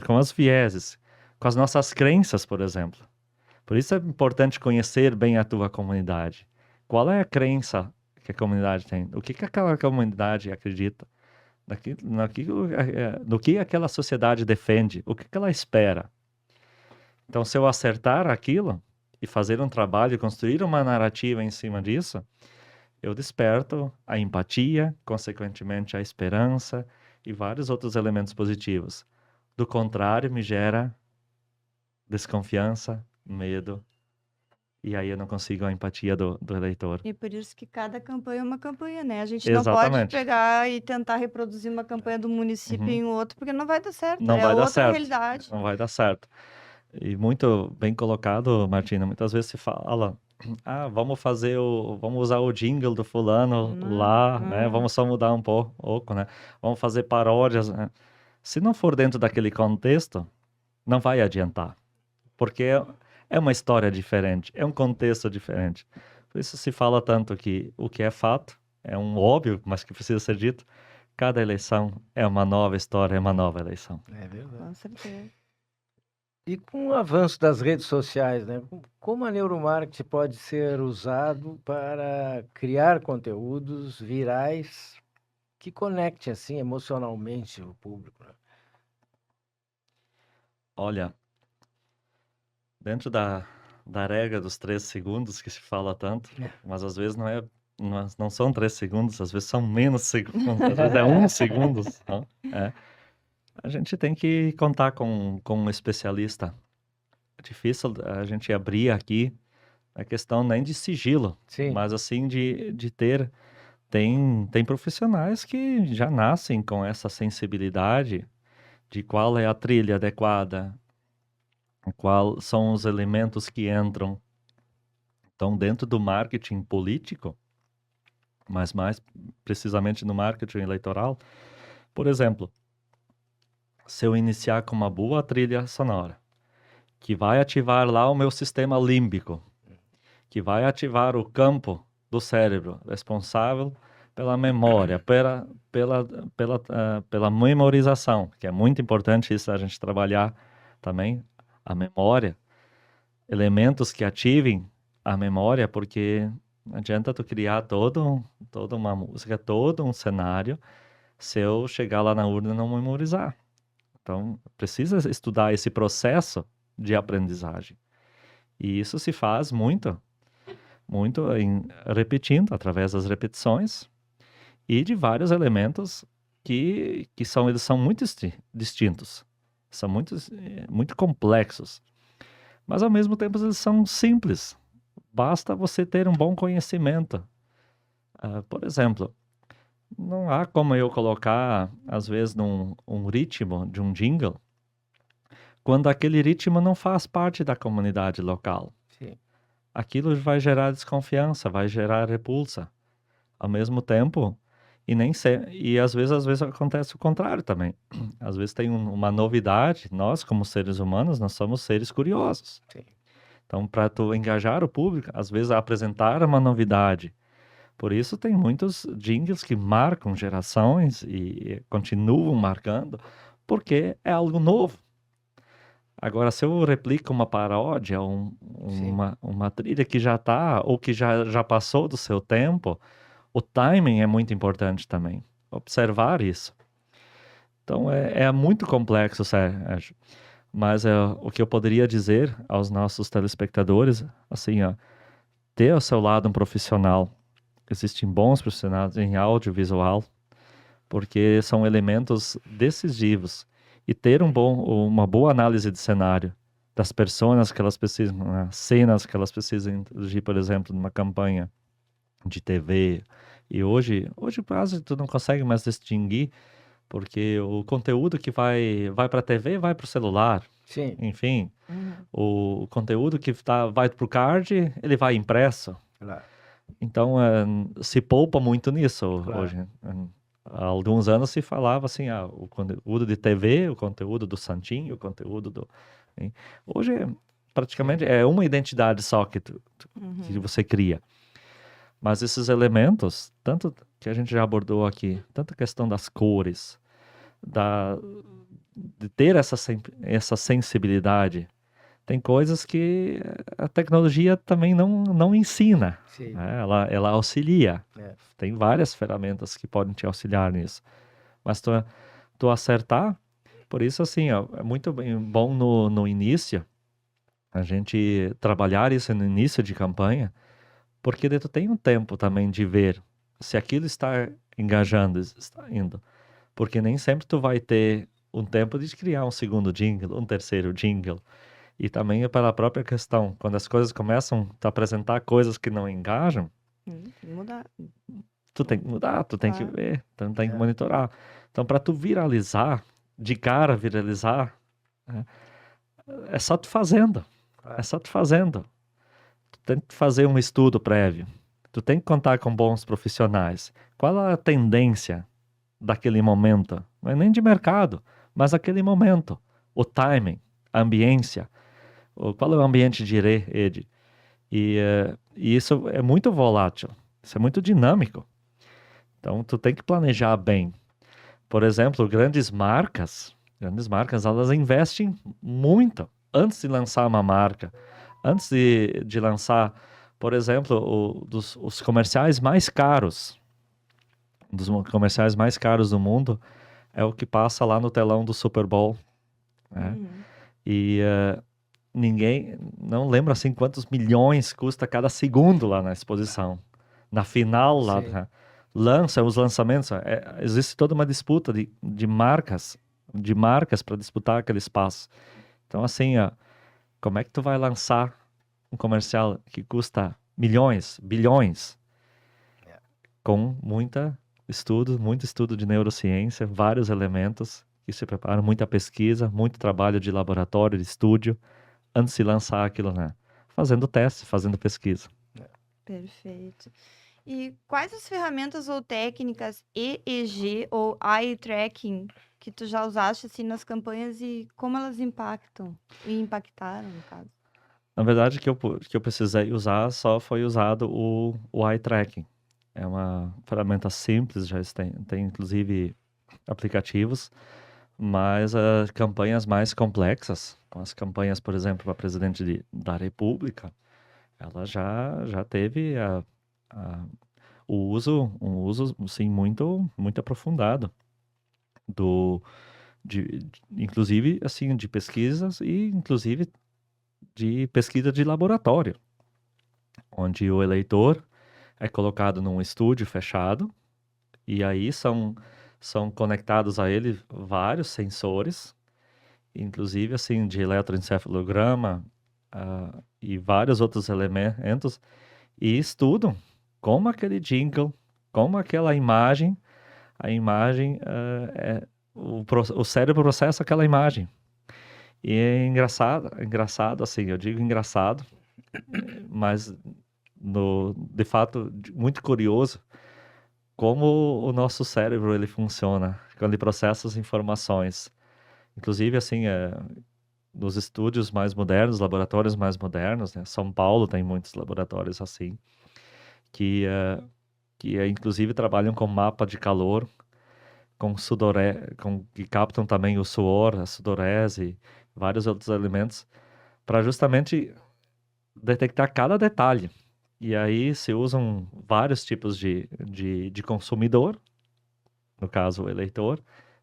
com as vieses, com as nossas crenças, por exemplo. Por isso é importante conhecer bem a tua comunidade. Qual é a crença que a comunidade tem? O que aquela comunidade acredita? No que aquela sociedade defende? O que ela espera? Então, se eu acertar aquilo e fazer um trabalho, construir uma narrativa em cima disso, eu desperto a empatia, consequentemente a esperança e vários outros elementos positivos. Do contrário, me gera desconfiança, medo, e aí eu não consigo a empatia do eleitor. E por isso que cada campanha é uma campanha, né? A gente não pode Exatamente. pegar e tentar reproduzir uma campanha do município Uhum. em outro, porque não vai dar certo. Não É vai dar outra certo. realidade. Não vai dar certo. E muito bem colocado, Martina. Muitas vezes se fala, vamos usar o jingle do fulano lá, né? Vamos só mudar um pouco, né? Vamos fazer paródias, né? Se não for dentro daquele contexto, não vai adiantar. Porque é uma história diferente, é um contexto diferente. Por isso se fala tanto que o que é fato é um óbvio, mas que precisa ser dito. Cada eleição é uma nova história, é uma nova eleição. É verdade. Com certeza. E com o avanço das redes sociais, né? Como a neuromarketing pode ser usado para criar conteúdos virais que conectem assim emocionalmente o público, né? Olha, dentro da regra dos 3 segundos que se fala tanto, mas às vezes não são 3 segundos, às vezes são menos segundos, às vezes é 1 segundo. A gente tem que contar com um especialista. É difícil a gente abrir aqui a questão nem de sigilo, Sim. mas assim de ter... Tem profissionais que já nascem com essa sensibilidade de qual é a trilha adequada, quais são os elementos que entram. Então, dentro do marketing político, mas mais precisamente no marketing eleitoral, por exemplo, se eu iniciar com uma boa trilha sonora, que vai ativar lá o meu sistema límbico, que vai ativar o campo do cérebro responsável pela memória, pela memorização, que é muito importante isso a gente trabalhar também, a memória, elementos que ativem a memória, porque não adianta tu criar toda uma música, todo um cenário, se eu chegar lá na urna e não memorizar. Então, precisa estudar esse processo de aprendizagem. E isso se faz muito repetindo, através das repetições e de vários elementos que eles são muito distintos, são muito complexos, mas ao mesmo tempo eles são simples, basta você ter um bom conhecimento. Por exemplo, não há como eu colocar, às vezes, um ritmo de um jingle, quando aquele ritmo não faz parte da comunidade local. Sim. Aquilo vai gerar desconfiança, vai gerar repulsa. Ao mesmo tempo, e às vezes acontece o contrário também. Às vezes tem uma novidade, nós como seres humanos, nós somos seres curiosos. Sim. Então, para tu engajar o público, às vezes apresentar uma novidade. Por isso tem muitos jingles que marcam gerações e continuam marcando, porque é algo novo. Agora, se eu replico uma paródia, Sim. uma trilha que já está, ou que já passou do seu tempo, o timing é muito importante também. Observar isso. Então, é muito complexo, Sérgio. Mas o que eu poderia dizer aos nossos telespectadores, assim, ó, ter ao seu lado um profissional. Existem bons profissionais em audiovisual, porque são elementos decisivos. E ter uma boa análise de cenário, das personas que elas precisam, né, cenas que elas precisam introduzir, por exemplo, numa campanha de TV. E hoje quase tu não consegue mais distinguir, porque o conteúdo que vai para a TV vai para o celular. Sim. Enfim, Uhum. o conteúdo que vai para o card, ele vai impresso. Claro. Então, se poupa muito nisso Claro. hoje. Há alguns anos se falava assim, o conteúdo de TV, o conteúdo do Santinho, o conteúdo do... hein? Hoje, praticamente, é uma identidade só que Uhum. você cria. Mas esses elementos, tanto que a gente já abordou aqui, tanto a questão das cores, de ter essa sensibilidade, tem coisas que a tecnologia também não ensina, Sim. né? Ela auxilia. É. Tem várias ferramentas que podem te auxiliar nisso. Mas tu acertar, por isso assim, ó, é muito bom no início, a gente trabalhar isso no início de campanha, porque daí tu tem um tempo também de ver se aquilo está engajando, está indo. Porque nem sempre tu vai ter um tempo de criar um segundo jingle, um terceiro jingle. E também é pela própria questão, quando as coisas começam a apresentar coisas que não engajam, Mudar. tu tem que mudar, tu tem que Claro. ver, tu tem que É. monitorar. Então, para tu viralizar, de cara viralizar, né, é só tu fazendo. Claro. É só tu fazendo. Tu tem que fazer um estudo prévio. Tu tem que contar com bons profissionais. Qual é a tendência daquele momento? Não é nem de mercado, mas aquele momento. O timing, a ambiência. Qual é o ambiente de rede? E isso é muito volátil. Isso é muito dinâmico. Então, tu tem que planejar bem. Por exemplo, grandes marcas, elas investem muito antes de lançar uma marca. Antes de lançar, por exemplo, os comerciais mais caros, um dos comerciais mais caros do mundo, é o que passa lá no telão do Super Bowl, né? Uhum. E ninguém, não lembra assim quantos milhões custa cada segundo lá na exposição. Na final lá, Sim. né? Os lançamentos, existe toda uma disputa de marcas para disputar aquele espaço. Então assim, ó, como é que tu vai lançar um comercial que custa milhões, bilhões, com muito estudo de neurociência, vários elementos que se preparam, muita pesquisa, muito trabalho de laboratório, de estúdio, antes de lançar aquilo, né? Fazendo teste, fazendo pesquisa. Perfeito. E quais as ferramentas ou técnicas EEG ou eye tracking que tu já usaste assim nas campanhas e como elas impactam e impactaram, no caso? Na verdade, que eu precisei usar só foi usado o eye tracking. É uma ferramenta simples, já tem inclusive aplicativos, mas as campanhas mais complexas, as campanhas, por exemplo, para presidente da República, ela já teve um uso sim, muito aprofundado inclusive assim de pesquisas e inclusive de pesquisa de laboratório, onde o eleitor é colocado num estúdio fechado e aí são conectados a ele vários sensores, inclusive assim de eletroencefalograma e vários outros elementos, e estudam como aquele jingle, como aquela imagem, o cérebro processa aquela imagem. E é engraçado assim, eu digo engraçado, mas de fato muito curioso como o nosso cérebro ele funciona quando ele processa as informações. Inclusive assim, nos estúdios mais modernos, laboratórios mais modernos, né? São Paulo tem muitos laboratórios assim, que, inclusive trabalham com mapa de calor, que captam também o suor, a sudorese, vários outros elementos, para justamente detectar cada detalhe. E aí se usam vários tipos de consumidor, no caso o eleitor,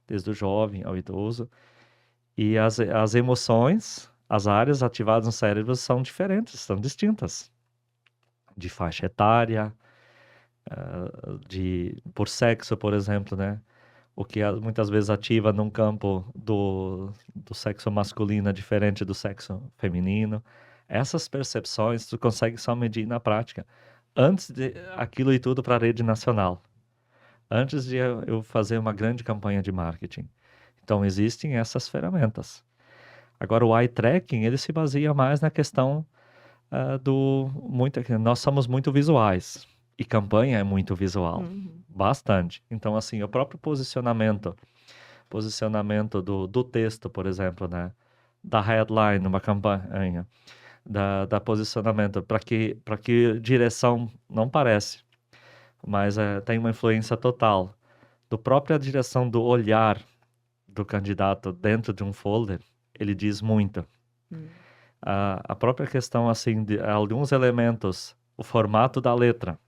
desde o jovem ao idoso, e as emoções, as áreas ativadas no cérebro são diferentes, são distintas, de faixa etária, por sexo, por exemplo, né? O que muitas vezes ativa num campo do sexo masculino é diferente do sexo feminino. Essas percepções tu consegue só medir na prática. Antes de aquilo e tudo para a rede nacional. Antes de eu fazer uma grande campanha de marketing. Então, existem essas ferramentas. Agora, o eye tracking, ele se baseia mais na questão nós somos muito visuais. E campanha é muito visual. Bastante. Então, assim, o próprio posicionamento do texto, por exemplo, né? Da headline, numa campanha, da posicionamento, para que direção não parece, mas tem uma influência total. Do própria direção do olhar do candidato dentro de um folder, ele diz muito. A própria questão, assim, de alguns elementos, o formato da letra,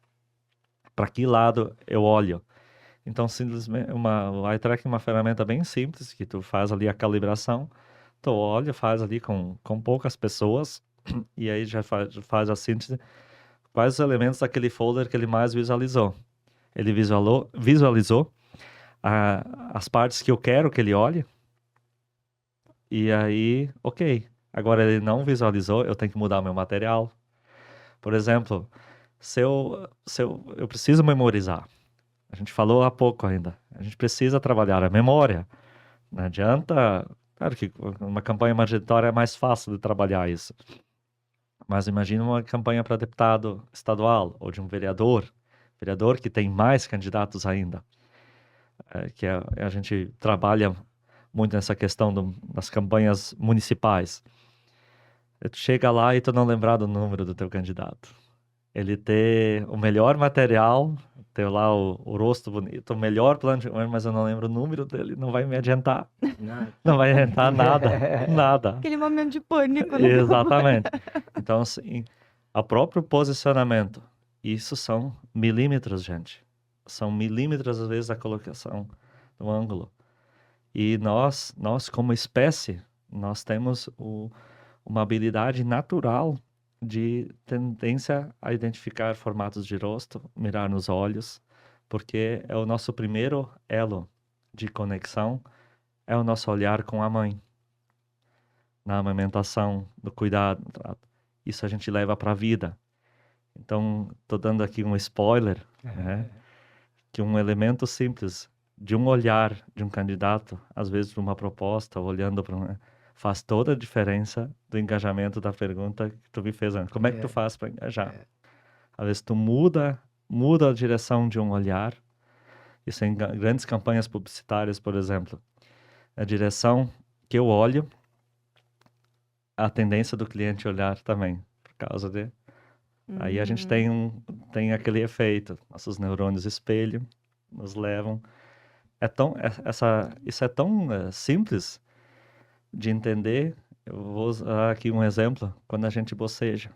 para que lado eu olho. Então, simplesmente, o eye tracking é uma ferramenta bem simples, que tu faz ali a calibração, tu olha, faz ali com poucas pessoas, e aí já faz a síntese, quais os elementos daquele folder que ele mais visualizou. Ele visualizou as partes que eu quero que ele olhe, e aí, ok. Agora ele não visualizou, eu tenho que mudar o meu material. Por exemplo, se eu preciso memorizar, a gente falou há pouco ainda, a gente precisa trabalhar a memória. Não adianta, claro que uma campanha majoritária é mais fácil de trabalhar isso. Mas imagina uma campanha para deputado estadual ou de um vereador que tem mais candidatos ainda. A gente trabalha muito nessa questão das campanhas municipais. Tu chega lá e tu não lembrar do número do teu candidato. Ele ter o melhor material, ter lá o rosto bonito, o melhor plano, mas eu não lembro o número dele, não vai me adiantar. Não vai adiantar nada, nada. Aquele momento de pânico, né? Exatamente. Então, assim, o próprio posicionamento, isso são milímetros, gente. São milímetros, às vezes, a colocação do ângulo. E nós como espécie, nós temos uma habilidade natural de tendência a identificar formatos de rosto, mirar nos olhos, porque é o nosso primeiro elo de conexão, é o nosso olhar com a mãe. Na amamentação, no cuidado, no trato. Isso a gente leva para a vida. Então, estou dando aqui um spoiler, né? Que um elemento simples de um olhar de um candidato, às vezes para uma proposta, olhando para faz toda a diferença do engajamento da pergunta que tu me fez antes. Como é que tu faz para engajar? Às vezes tu muda a direção de um olhar. Isso em grandes campanhas publicitárias, por exemplo. A direção que eu olho, a tendência do cliente olhar também, por causa de... Aí a gente tem aquele efeito, nossos neurônios espelho nos levam. Isso é tão simples de entender. Eu vou usar aqui um exemplo, quando a gente boceja.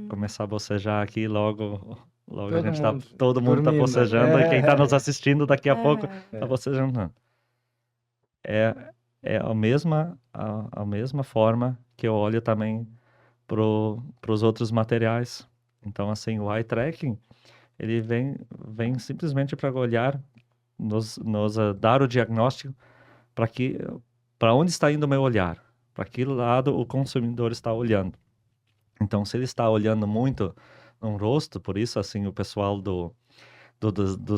Começar a bocejar aqui, logo todo mundo está bocejando, e quem está nos assistindo daqui a pouco está bocejando. É a mesma forma que eu olho também para os outros materiais. Então, assim, o eye tracking, ele vem simplesmente para olhar, nos dar o diagnóstico para onde está indo o meu olhar, para que lado o consumidor está olhando. Então, se ele está olhando muito no rosto, por isso, assim, o pessoal do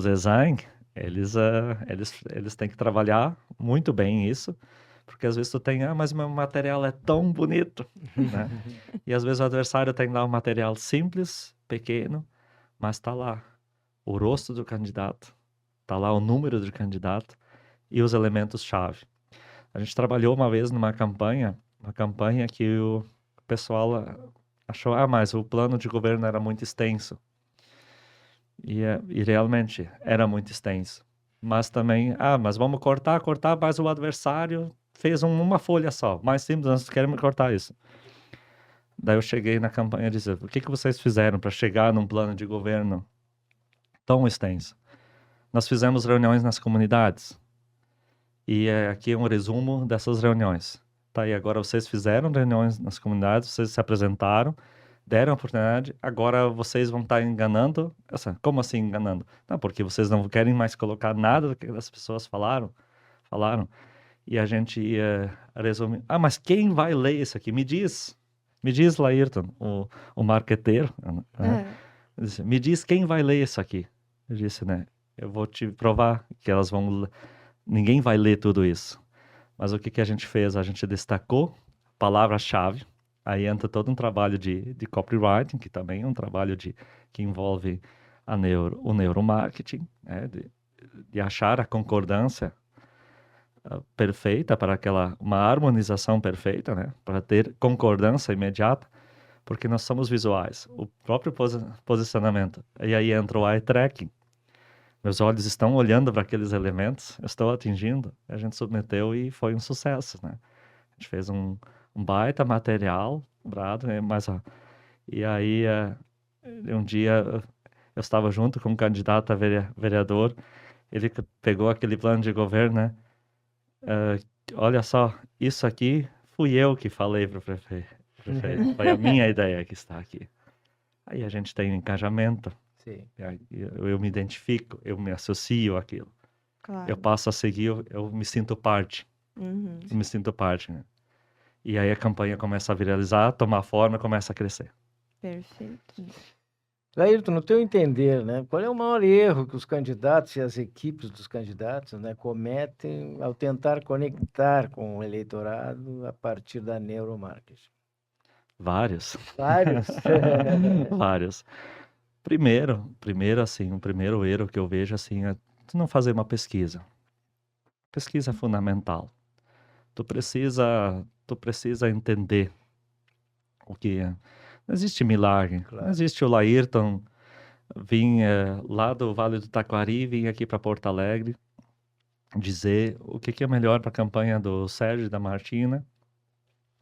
design, eles têm que trabalhar muito bem isso, porque às vezes tu tem, mas meu material é tão bonito, né? E às vezes o adversário tem lá um material simples, pequeno, mas tá lá o rosto do candidato, tá lá o número do candidato e os elementos-chave. A gente trabalhou uma vez numa campanha uma campanha que o pessoal achou, mas o plano de governo era muito extenso. E realmente era muito extenso. Mas também, mas vamos cortar, mas o adversário fez uma folha só. Mais simples, nós queremos cortar isso. Daí eu cheguei na campanha e disse, o que vocês fizeram para chegar num plano de governo tão extenso? Nós fizemos reuniões nas comunidades. E aqui é um resumo dessas reuniões. Tá, e agora vocês fizeram reuniões nas comunidades, vocês se apresentaram, deram a oportunidade, agora vocês vão estar enganando. Como assim enganando? Não, porque vocês não querem mais colocar nada do que as pessoas falaram. E a gente resume, mas quem vai ler isso aqui? Me diz Laírton, o marqueteiro, né? Disse, me diz quem vai ler isso aqui. Eu disse, né, eu vou te provar que elas vão, ninguém vai ler tudo isso. Mas o que a gente fez? A gente destacou palavra-chave. Aí entra todo um trabalho de copywriting, que também é um trabalho que envolve o neuromarketing, né? De achar a concordância perfeita para uma harmonização perfeita, né? Para ter concordância imediata, porque nós somos visuais. O próprio posicionamento. E aí entra o eye tracking. Meus olhos estão olhando para aqueles elementos, eu estou atingindo. A gente submeteu e foi um sucesso, né? A gente fez um baita material, né? E aí, um dia, eu estava junto com um candidato a vereador, ele pegou aquele plano de governo, né? Olha só, isso aqui fui eu que falei para o prefeito. Foi a minha ideia que está aqui. Aí a gente tem um engajamento. Sim. Eu me identifico, eu me associo àquilo. Claro. Eu passo a seguir, eu me sinto parte. Uhum. Eu me sinto parte, né? E aí a campanha começa a viralizar, tomar forma, começa a crescer. Perfeito. Laírton, no teu entender, né, qual é o maior erro que os candidatos e as equipes dos candidatos, né, cometem ao tentar conectar com o eleitorado a partir da neuromarketing? Vários. Vários. Vários. Primeiro, assim, o primeiro erro que eu vejo, assim, é tu não fazer uma pesquisa. Pesquisa é fundamental. Tu precisa entender o que é. Não existe milagre. Claro. Não existe o Laírton vim lá do Vale do Taquari, vim aqui para Porto Alegre dizer o que é melhor para a campanha do Sérgio e da Martina,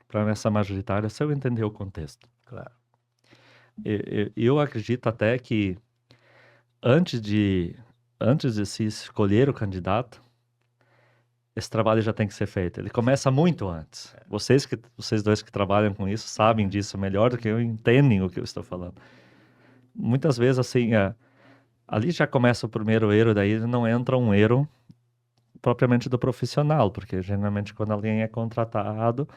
para essa majoritária, se eu entender o contexto. Claro. Eu acredito até que antes de se escolher o candidato, esse trabalho já tem que ser feito. Ele começa muito antes. Vocês dois que trabalham com isso sabem disso melhor do que eu, entendem o que eu estou falando. Muitas vezes, assim, ali já começa o primeiro erro, daí não entra um erro propriamente do profissional, porque geralmente quando alguém é contratado,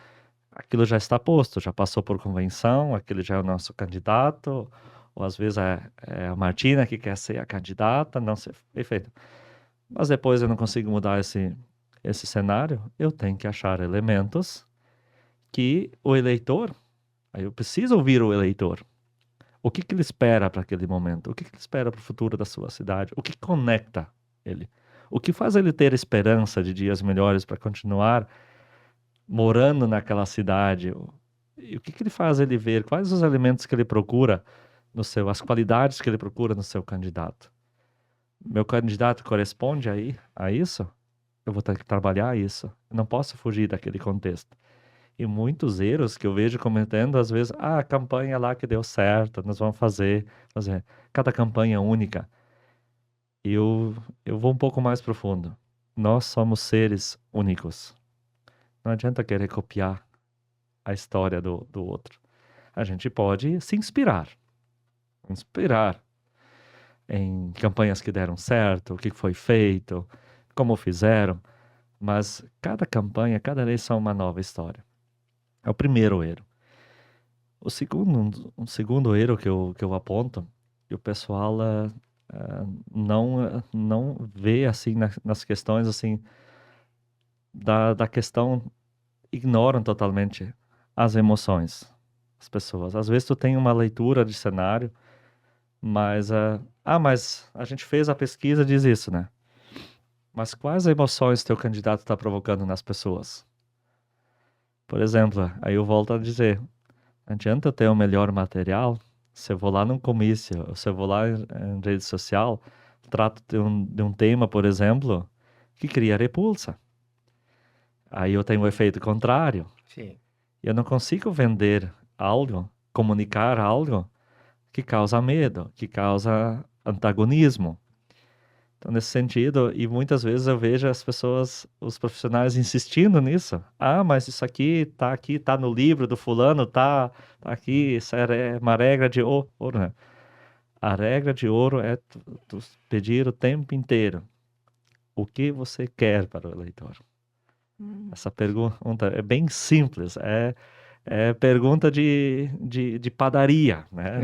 aquilo já está posto, já passou por convenção, aquele já é o nosso candidato, ou às vezes é a Martina que quer ser a candidata, não sei, perfeito. Mas depois eu não consigo mudar esse cenário, eu tenho que achar elementos que o eleitor, aí eu preciso ouvir o eleitor. O que ele espera para aquele momento? O que ele espera para o futuro da sua cidade? O que conecta ele? O que faz ele ter esperança de dias melhores para continuar morando naquela cidade? E o que ele faz ele ver? Quais os elementos que ele procura as qualidades que ele procura no seu candidato? Meu candidato corresponde a isso? Eu vou ter que trabalhar isso. Eu não posso fugir daquele contexto. E muitos erros que eu vejo cometendo, às vezes, a campanha lá que deu certo, nós vamos fazer. Cada campanha é única. E eu vou um pouco mais profundo. Nós somos seres únicos. Não adianta querer copiar a história do outro. A gente pode se inspirar em campanhas que deram certo, o que foi feito, como fizeram. Mas cada campanha, cada eleição é uma nova história. É o primeiro erro. O segundo erro que eu aponto, que o pessoal não vê assim nas questões assim da questão, ignoram totalmente as emoções das pessoas. Às vezes tu tem uma leitura de cenário, mas mas a gente fez a pesquisa, diz isso, né? Mas quais emoções teu candidato está provocando nas pessoas? Por exemplo, aí eu volto a dizer, não adianta eu ter o melhor material, se eu vou lá num comício, ou se eu vou lá em rede social, trato de um tema, por exemplo, que cria repulsa. Aí eu tenho o efeito contrário. Sim. Eu não consigo vender algo, comunicar algo que causa medo, que causa antagonismo. Então, nesse sentido, e muitas vezes eu vejo as pessoas, os profissionais insistindo nisso. Ah, mas isso aqui, tá no livro do fulano, tá aqui, isso é uma regra de ouro, né? A regra de ouro é tu pedir o tempo inteiro o que você quer para o eleitor. Essa pergunta é bem simples, é pergunta de padaria, né?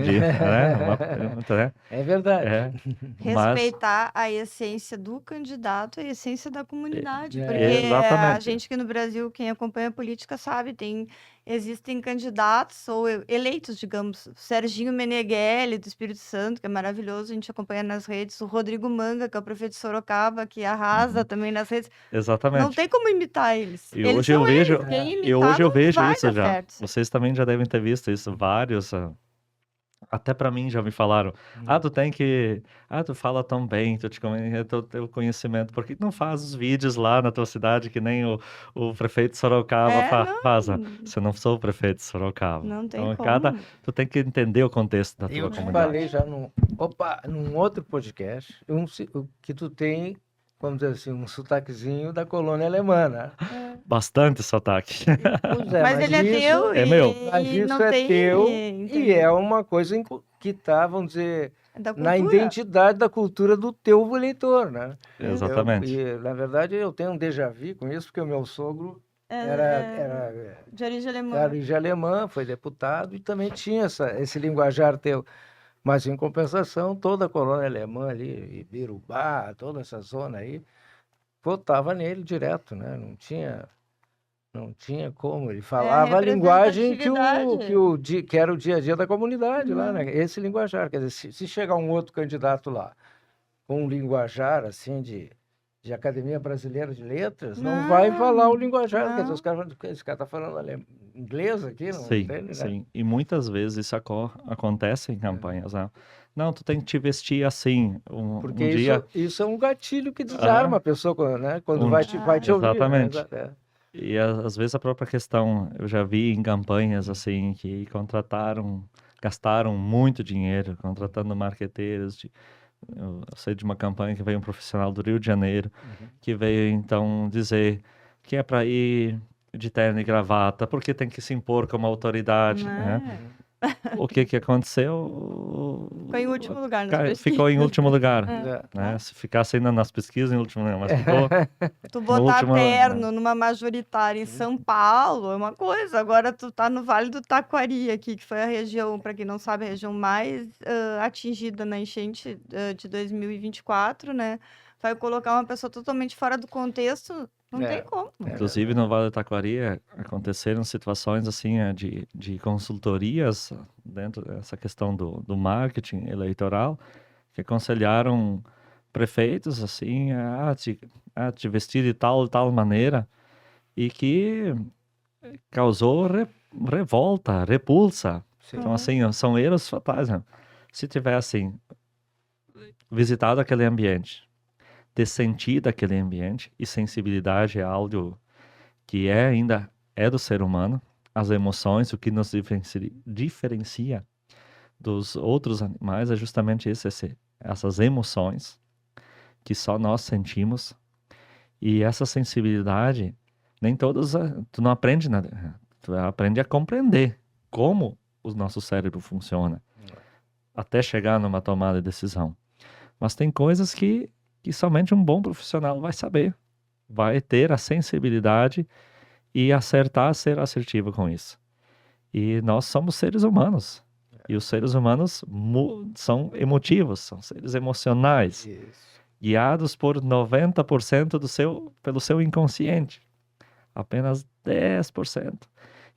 Uma pergunta, né? É verdade. Mas Respeitar a essência do candidato e a essência da comunidade, É, porque a exatamente. gente aqui no Brasil, quem acompanha a política sabe, existem candidatos ou eleitos, digamos, o Serginho Meneghelli, do Espírito Santo, que é maravilhoso, a gente acompanha nas redes, o Rodrigo Manga, que é o prefeito de Sorocaba, que arrasa também nas redes. Não Exatamente. tem como imitar eles. E Eles hoje são eu vejo, eles. Quem e imitar hoje eu não vejo vai isso dar já. certo. Vocês também já devem ter visto isso, vários. Até para mim já me falaram, tu fala tão bem, teu conhecimento, por que tu não faz os vídeos lá na tua cidade que nem o prefeito de Sorocaba faz? Você não sou o prefeito de Sorocaba. Não tem Então, como. tu tem que entender o contexto da Eu tua te comunidade. falei já num outro podcast, que tu tem, vamos dizer assim, um sotaquezinho da colônia alemã, né? Bastante sotaque. Pois é, Mas ele é isso, teu é meu. mas e isso não é tem. teu e Entendeu? é uma coisa que está, vamos dizer, É da na cultura. identidade da cultura do teu eleitor, né? Exatamente. E, na verdade, eu tenho um déjà vu com isso, porque o meu sogro era de origem alemã. de origem alemã, foi deputado e também tinha esse linguajar teu. Mas, em compensação, toda a colônia alemã ali, Ibirubá, toda essa zona aí, votava nele direto, né? Não tinha como. Ele falava a linguagem que era o dia a dia da comunidade lá, né? Esse linguajar. Quer dizer, se chegar um outro candidato lá com um linguajar, assim, de Academia Brasileira de Letras, não vai falar o linguajar. Quer dizer, os caras vão, esse cara está falando inglês aqui, não Sim, entende, né? sim. E muitas vezes isso acontece em campanhas, né? Não, tu tem que te vestir assim. Porque Um dia. isso é um gatilho que desarma a pessoa, né? Quando vai te ouvir. Exatamente. Né? E às vezes a própria questão, eu já vi em campanhas assim, que gastaram muito dinheiro contratando marqueteiros. Eu sei de uma campanha que veio um profissional do Rio de Janeiro, que veio então dizer que é para ir de terno e gravata, porque tem que se impor como autoridade, né? O que aconteceu? Ficou em último lugar nas pesquisas. Ficou em último lugar, né? Se ficasse ainda nas pesquisas, em último lugar, mas ficou Tu no botar último, terno numa majoritária em São Paulo é uma coisa, agora tu tá no Vale do Taquari aqui, que foi a região, para quem não sabe, a região mais atingida na enchente de 2024, né? Vai colocar uma pessoa totalmente fora do contexto, não tem como. Inclusive no Vale do Taquari aconteceram situações assim de consultorias dentro dessa questão do marketing eleitoral que aconselharam prefeitos assim a te vestir de tal maneira e que causou revolta, repulsa. Sim. Então assim, são erros fatais, né? Se tivessem visitado aquele ambiente, ter sentido aquele ambiente, e sensibilidade é algo que ainda é do ser humano, as emoções, o que nos diferencia dos outros animais é justamente essas emoções que só nós sentimos, e essa sensibilidade, nem todos, tu não aprende nada, tu aprende a compreender como o nosso cérebro funciona, até chegar numa tomada de decisão. Mas tem coisas que somente um bom profissional vai saber, vai ter a sensibilidade e acertar, ser assertivo com isso. E nós somos seres humanos. E os seres humanos são emotivos, são seres emocionais, guiados por 90% pelo seu inconsciente. Apenas 10%.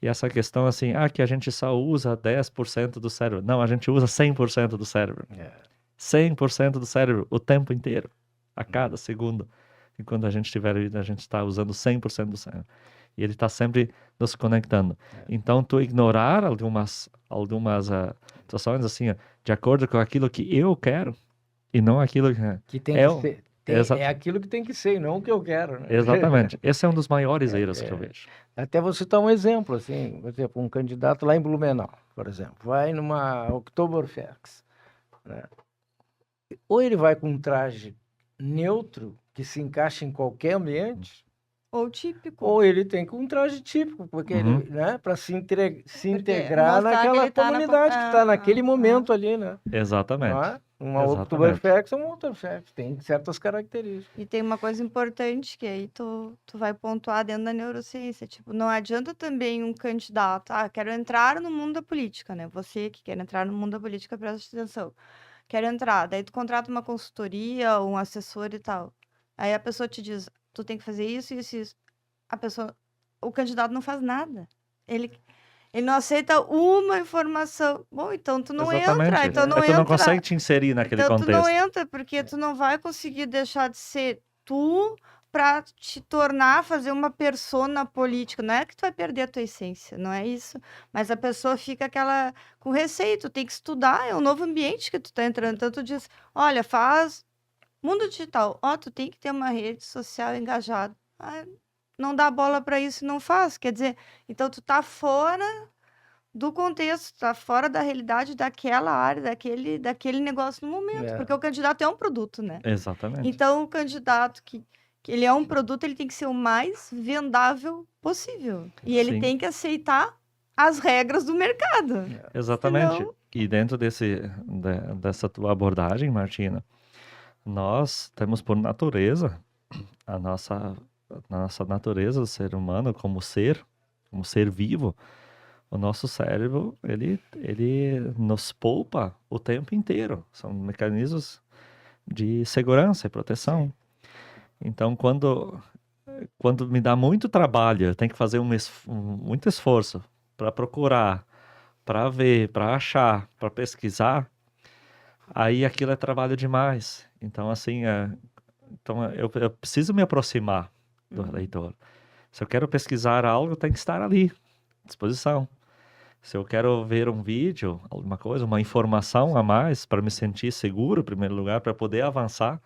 E essa questão assim, que a gente só usa 10% do cérebro. Não, a gente usa 100% do cérebro. 100% do cérebro o tempo inteiro, a cada segundo. E quando a gente estiver, a gente está usando 100% do cérebro. E ele está sempre nos conectando. Então, tu ignorar algumas situações assim, ó, de acordo com aquilo que eu quero e não aquilo Que tem é que o- ser. Exato. É aquilo que tem que ser, e não o que eu quero, né? Exatamente. Esse é um dos maiores erros que eu vejo. Até vou citar um exemplo, assim, por exemplo, um candidato lá em Blumenau, por exemplo, vai numa Oktoberfest, né? Ou ele vai com um traje neutro, que se encaixa em qualquer ambiente, Ou típico. ou ele tem com um traje típico, porque Uhum. ele, né, para se Porque integrar mostrar que naquela ele tá na comunidade que está naquele momento ali, né? Exatamente. Não é? Uma Exatamente. Oktoberfest é uma Oktoberfest, tem certas características. E tem uma coisa importante que aí tu vai pontuar dentro da neurociência. Tipo, não adianta também um candidato, quero entrar no mundo da política, né? Você que quer entrar no mundo da política, presta atenção. Quero entrar. Daí tu contrata uma consultoria, um assessor e tal. Aí a pessoa te diz, tu tem que fazer isso, isso, isso. O candidato não faz nada. Ele não aceita uma informação. Bom, então tu não Exatamente. entra, então não Aí tu não entra. consegue te inserir naquele Então tu não contexto. entra, porque tu não vai conseguir deixar de ser tu para te tornar, fazer uma persona política. Não é que tu vai perder a tua essência, não é isso. Mas a pessoa fica com receio, tu tem que estudar, é um novo ambiente que tu tá entrando. Então tu diz, olha, faz mundo digital. Tu tem que ter uma rede social engajada. Não dá bola para isso e não faz. Quer dizer, então tu tá fora do contexto, tá fora da realidade daquela área, daquele negócio no momento, porque o candidato é um produto, né? Exatamente. Então, o candidato que ele é um produto, ele tem que ser o mais vendável possível. E ele Sim. tem que aceitar as regras do mercado. Exatamente. Senão- E dentro dessa tua abordagem, Martina, nós temos por natureza, a nossa natureza do ser humano como ser vivo, o nosso cérebro, ele nos poupa o tempo inteiro. São mecanismos de segurança e proteção. Então, quando me dá muito trabalho, eu tenho que fazer muito esforço para procurar, para ver, para achar, para pesquisar, aí aquilo é trabalho demais. Então, assim, eu preciso me aproximar do leitor. Se eu quero pesquisar algo, tem que estar ali, à disposição. Se eu quero ver um vídeo, alguma coisa, uma informação a mais, para me sentir seguro, em primeiro lugar, para poder avançar,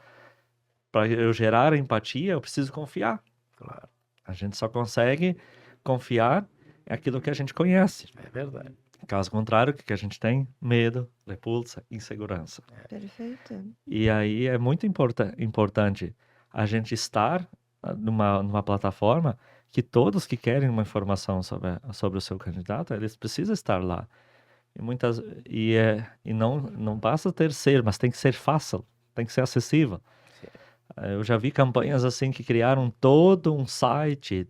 para eu gerar empatia, eu preciso confiar. Claro, A gente só consegue confiar em aquilo que a gente conhece. é verdade. Caso contrário, o que a gente tem? Medo, repulsa, insegurança. Perfeito. E aí é muito importante a gente estar numa plataforma que todos que querem uma informação sobre o seu candidato, eles precisam estar lá. E não basta mas tem que ser fácil, tem que ser acessível. Eu já vi campanhas assim que criaram todo um site,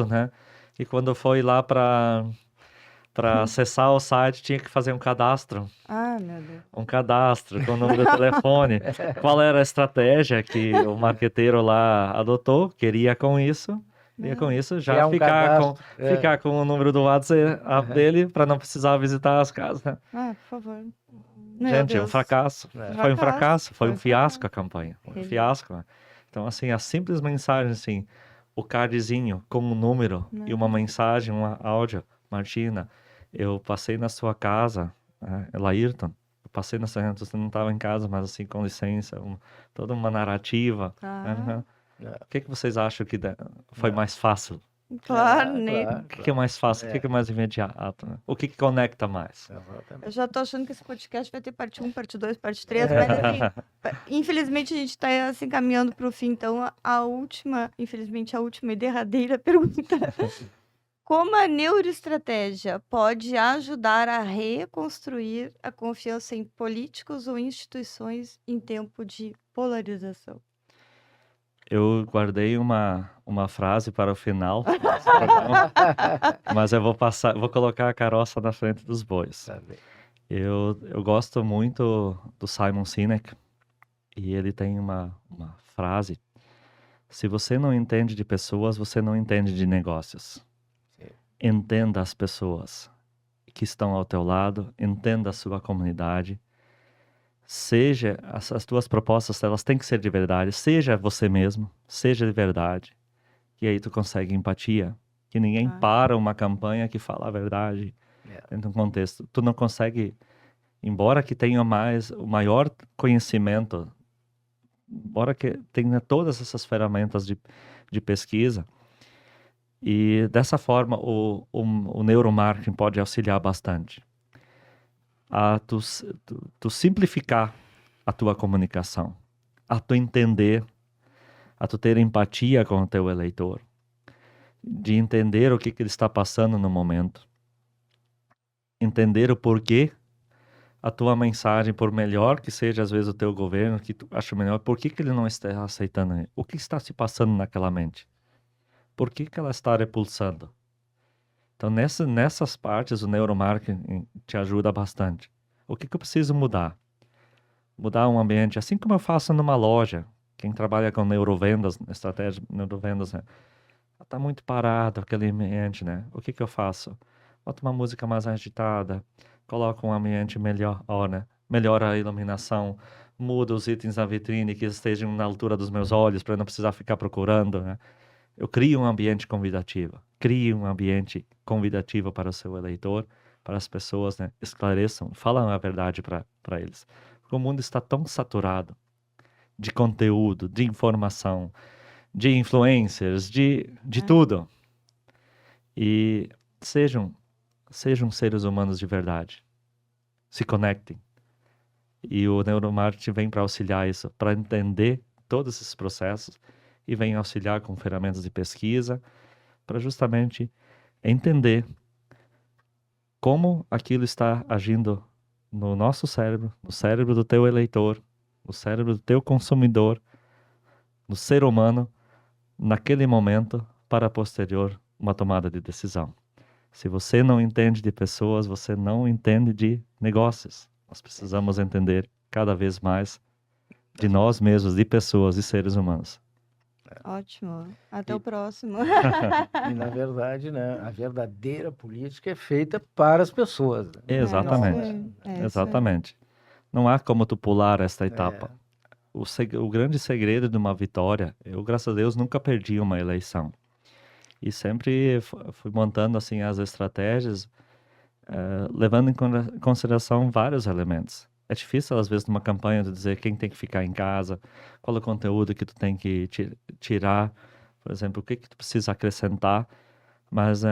né? E quando foi lá para acessar o site, tinha que fazer um cadastro. Meu Deus. Um cadastro com o número de telefone. Qual era a estratégia que o marqueteiro lá adotou? Queria com isso já Criar um cadastro, ficar com o número do WhatsApp dele para não precisar visitar as casas, né? Por favor. Meu Gente, é um Deus. fracasso. Foi um fracasso, foi um fiasco fracasso. a campanha. Foi um Ele- fiasco, né? Então, assim, a simples mensagem, assim, o cardzinho com um número e uma mensagem, um áudio. Martina, eu passei na sua casa, Laírton, eu passei na sua casa, você não estava em casa, mas assim, com licença, toda uma narrativa. Ah, O que vocês acham que foi mais fácil? claro, né? O que é mais fácil? O que é mais imediato? Né? O que conecta mais? Eu já tô achando que esse podcast vai ter parte 1, parte 2, parte 3, mas assim, infelizmente a gente tá se encaminhando para o fim, então infelizmente a última e derradeira pergunta. Como a neuroestratégia pode ajudar a reconstruir a confiança em políticos ou instituições em tempo de polarização? Eu guardei uma frase para o final desse programa, mas eu vou colocar a carroça na frente dos bois. Tá bem. Eu gosto muito do Simon Sinek e ele tem uma frase: se você não entende de pessoas, você não entende de negócios. Sim. Entenda as pessoas que estão ao teu lado, entenda a sua comunidade. Seja as tuas propostas, elas têm que ser de verdade. Seja você mesmo, seja de verdade. E aí tu consegue empatia que ninguém Ah. para uma campanha que fala a verdade dentro de um contexto. Tu não consegue, embora que tenha o maior conhecimento, embora que tenha todas essas ferramentas de pesquisa, e dessa forma o neuromarketing pode auxiliar bastante a tu simplificar a tua comunicação, a tu entender, a tu ter empatia com o teu eleitor, de entender o que ele está passando no momento, entender o porquê a tua mensagem, por melhor que seja às vezes o teu governo, que tu acha melhor, por que ele não está aceitando? O que está se passando naquela mente? Por que ela está repulsando? Então nessas partes o neuromarketing te ajuda bastante. O que eu preciso mudar? Mudar um ambiente, assim como eu faço numa loja. Quem trabalha com neurovendas, estratégia de neurovendas, né? Tá muito parado aquele ambiente, né? O que eu faço? Boto uma música mais agitada, coloco um ambiente melhor, né? Melhora a iluminação, muda os itens na vitrine que estejam na altura dos meus olhos para não precisar ficar procurando, né? Eu crio um ambiente convidativo. Crie um ambiente convidativo para o seu eleitor, para as pessoas, né? Esclareçam, falam a verdade para eles. Porque o mundo está tão saturado de conteúdo, de informação, de influencers, de tudo. E sejam seres humanos de verdade. Se conectem. E o neuromarketing vem para auxiliar isso, para entender todos esses processos e vem auxiliar com ferramentas de pesquisa para justamente entender como aquilo está agindo no nosso cérebro, no cérebro do teu eleitor, no cérebro do teu consumidor, no ser humano, naquele momento, para posterior uma tomada de decisão. Se você não entende de pessoas, você não entende de negócios. Nós precisamos entender cada vez mais de nós mesmos, de pessoas e seres humanos. Ótimo. Até E- o próximo. E, na verdade, né, a verdadeira política é feita para as pessoas. Né? Exatamente. É isso aí. É isso aí. Exatamente. Não há como tu pular esta etapa. O grande segredo de uma vitória, eu, graças a Deus, nunca perdi uma eleição. E sempre fui montando assim as estratégias, levando em consideração vários elementos. É difícil, às vezes, numa campanha, de dizer quem tem que ficar em casa, qual é o conteúdo que tu tem que tirar, por exemplo, o que tu precisa acrescentar, mas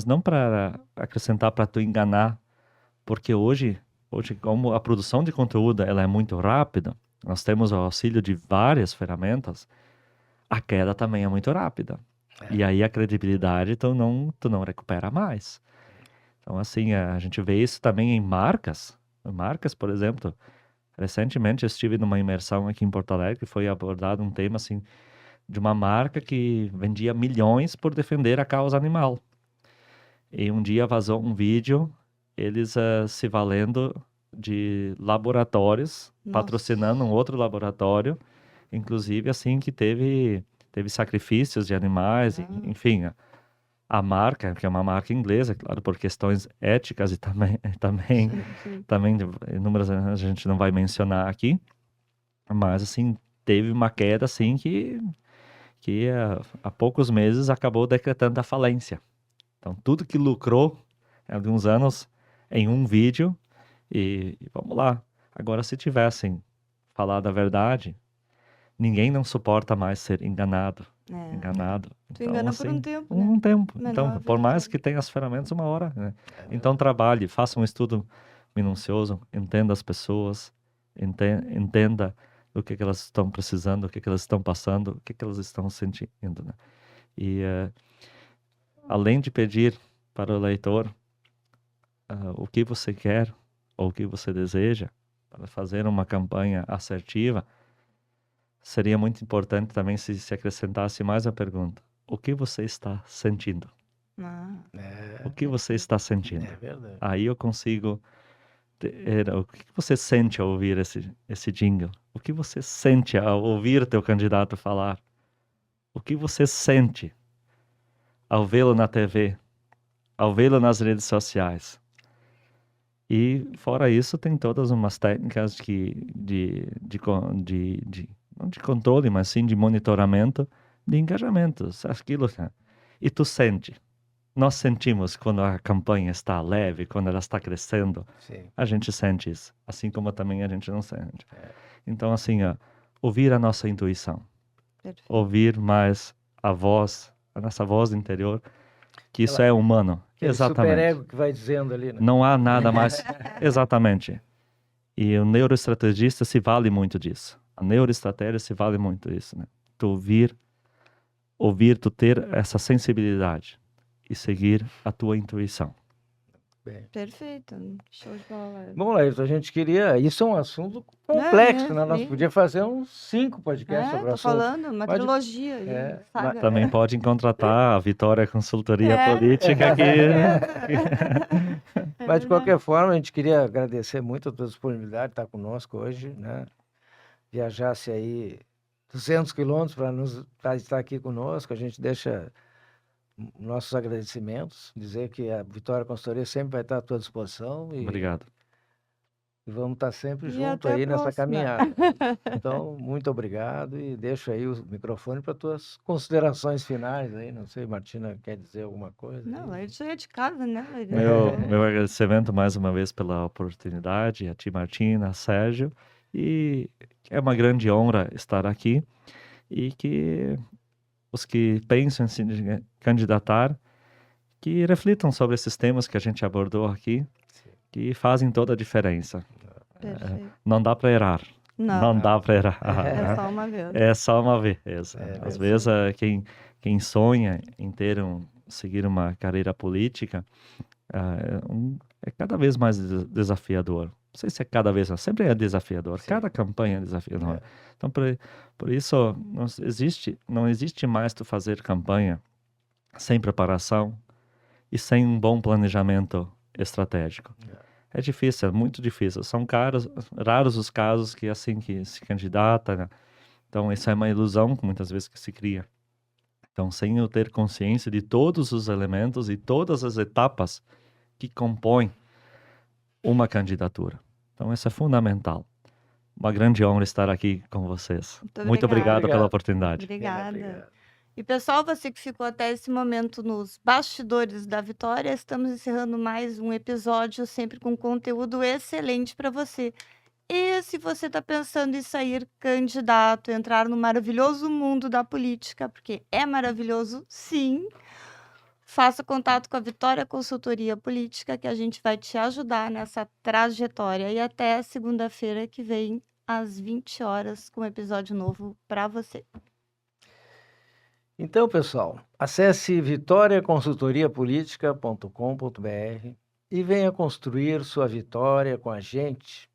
não para acrescentar para tu enganar, porque hoje, como a produção de conteúdo ela é muito rápida, nós temos o auxílio de várias ferramentas, a queda também é muito rápida. E aí a credibilidade tu não recupera mais. Então, assim, a gente vê isso também em marcas. Marcas, por exemplo, recentemente eu estive numa imersão aqui em Porto Alegre, foi abordado um tema, assim, de uma marca que vendia milhões por defender a causa animal. E um dia vazou um vídeo, eles se valendo de laboratórios, Nossa. patrocinando um outro laboratório, inclusive, assim, que teve sacrifícios de animais, enfim, a marca, que é uma marca inglesa, claro, por questões éticas e também Sim. inúmeras a gente não vai mencionar aqui, mas assim, teve uma queda assim que há poucos meses acabou decretando a falência. Então, tudo que lucrou em alguns anos em um vídeo e vamos lá. Agora, se tivessem falado a verdade, ninguém não suporta mais ser enganado. É. Enganado. Tu engana por um assim, tempo, né? um tempo. Menor Então, por duração. mais que tenha as ferramentas, uma hora, né? Então, trabalhe, faça um estudo minucioso, entenda as pessoas, entenda o que elas estão precisando, o que elas estão passando, o que elas estão sentindo, né? E além de pedir para o leitor o que você quer ou o que você deseja para fazer uma campanha assertiva, seria muito importante também se acrescentasse mais a pergunta: o que você está sentindo? O que você está sentindo? É verdade. Aí eu consigo o que você sente ao ouvir esse jingle? O que você sente ao ouvir teu candidato falar? O que você sente ao vê-lo na TV? Ao vê-lo nas redes sociais? E fora isso, tem todas umas técnicas não de controle, mas sim de monitoramento de engajamentos. Aquilo, né? E tu sente. Nós sentimos quando a campanha está leve, quando ela está crescendo, Sim. a gente sente isso. Assim como também a gente não sente. É. Então, assim, ó, ouvir a nossa intuição. Perfeito. Ouvir mais a voz, a nossa voz interior, que isso Aquela- é humano. Aquele Exatamente. superego que vai dizendo ali, né? Não há nada mais. Exatamente. E o neuroestrategista se vale muito disso. A neuroestratégia se vale muito disso, né? Tu ouvir, tu ter essa sensibilidade e seguir a tua intuição. Bem. Perfeito. Show de bola. Bom, Laírton, a gente queria... Isso é um assunto complexo, né? Nós sim. podíamos fazer uns 5 podcasts sobre o Tô assunto. falando, uma Pode- trilogia aí, É, saga. Também podem contratar a Vitória Consultoria É. Política que É Mas, de verdade. qualquer forma, a gente queria agradecer muito a tua disponibilidade de estar conosco hoje, né? Viajasse aí 200 quilômetros para estar aqui conosco. A gente deixa nossos agradecimentos, dizer que a Vitória Consultoria sempre vai estar à tua disposição e Obrigado. vamos estar sempre E junto até a aí nessa próxima. caminhada. Então, muito obrigado e deixo aí o microfone para tuas considerações finais aí. Não sei, Martina, quer dizer alguma coisa? Não, aí? ele já é de casa, né, Laírton? Meu agradecimento mais uma vez pela oportunidade, a ti, Martina, a Sérgio, e é uma grande honra estar aqui e que os que pensam em se candidatar, que reflitam sobre esses temas que a gente abordou aqui, Sim. que fazem toda a diferença. Perfeito. Não dá para errar. Não Não, dá para errar. é só uma vez. É só uma vez. Às É vezes, quem sonha em seguir uma carreira política é cada vez mais desafiador. Não sei se é cada vez, sempre é desafiador. Sim. Cada campanha é desafiadora. É. Então, por isso, não existe mais tu fazer campanha sem preparação e sem um bom planejamento estratégico. É difícil, é muito difícil. São raros os casos que assim que se candidata, né? Então, isso é uma ilusão que muitas vezes que se cria. Então, sem eu ter consciência de todos os elementos e todas as etapas que compõem uma candidatura. Então, isso é fundamental. Uma grande honra estar aqui com vocês. Muito obrigado Obrigado. pela oportunidade. Obrigada. Obrigado. E pessoal, você que ficou até esse momento nos bastidores da Vitória, estamos encerrando mais um episódio, sempre com conteúdo excelente para você. E se você está pensando em sair candidato, entrar no maravilhoso mundo da política, porque é maravilhoso, sim, faça contato com a Vitória Consultoria Política, que a gente vai te ajudar nessa trajetória. E até segunda-feira que vem, às 20 horas, com um episódio novo para você. Então, pessoal, acesse vitoriaconsultoriapolitica.com.br e venha construir sua vitória com a gente.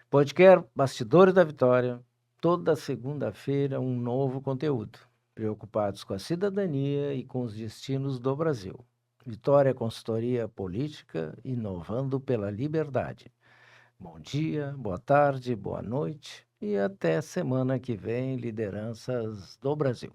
Podcast Bastidores da Vitória, toda segunda-feira um novo conteúdo, preocupados com a cidadania e com os destinos do Brasil. Vitória Consultoria Política, inovando pela liberdade. Bom dia, boa tarde, boa noite e até semana que vem, lideranças do Brasil.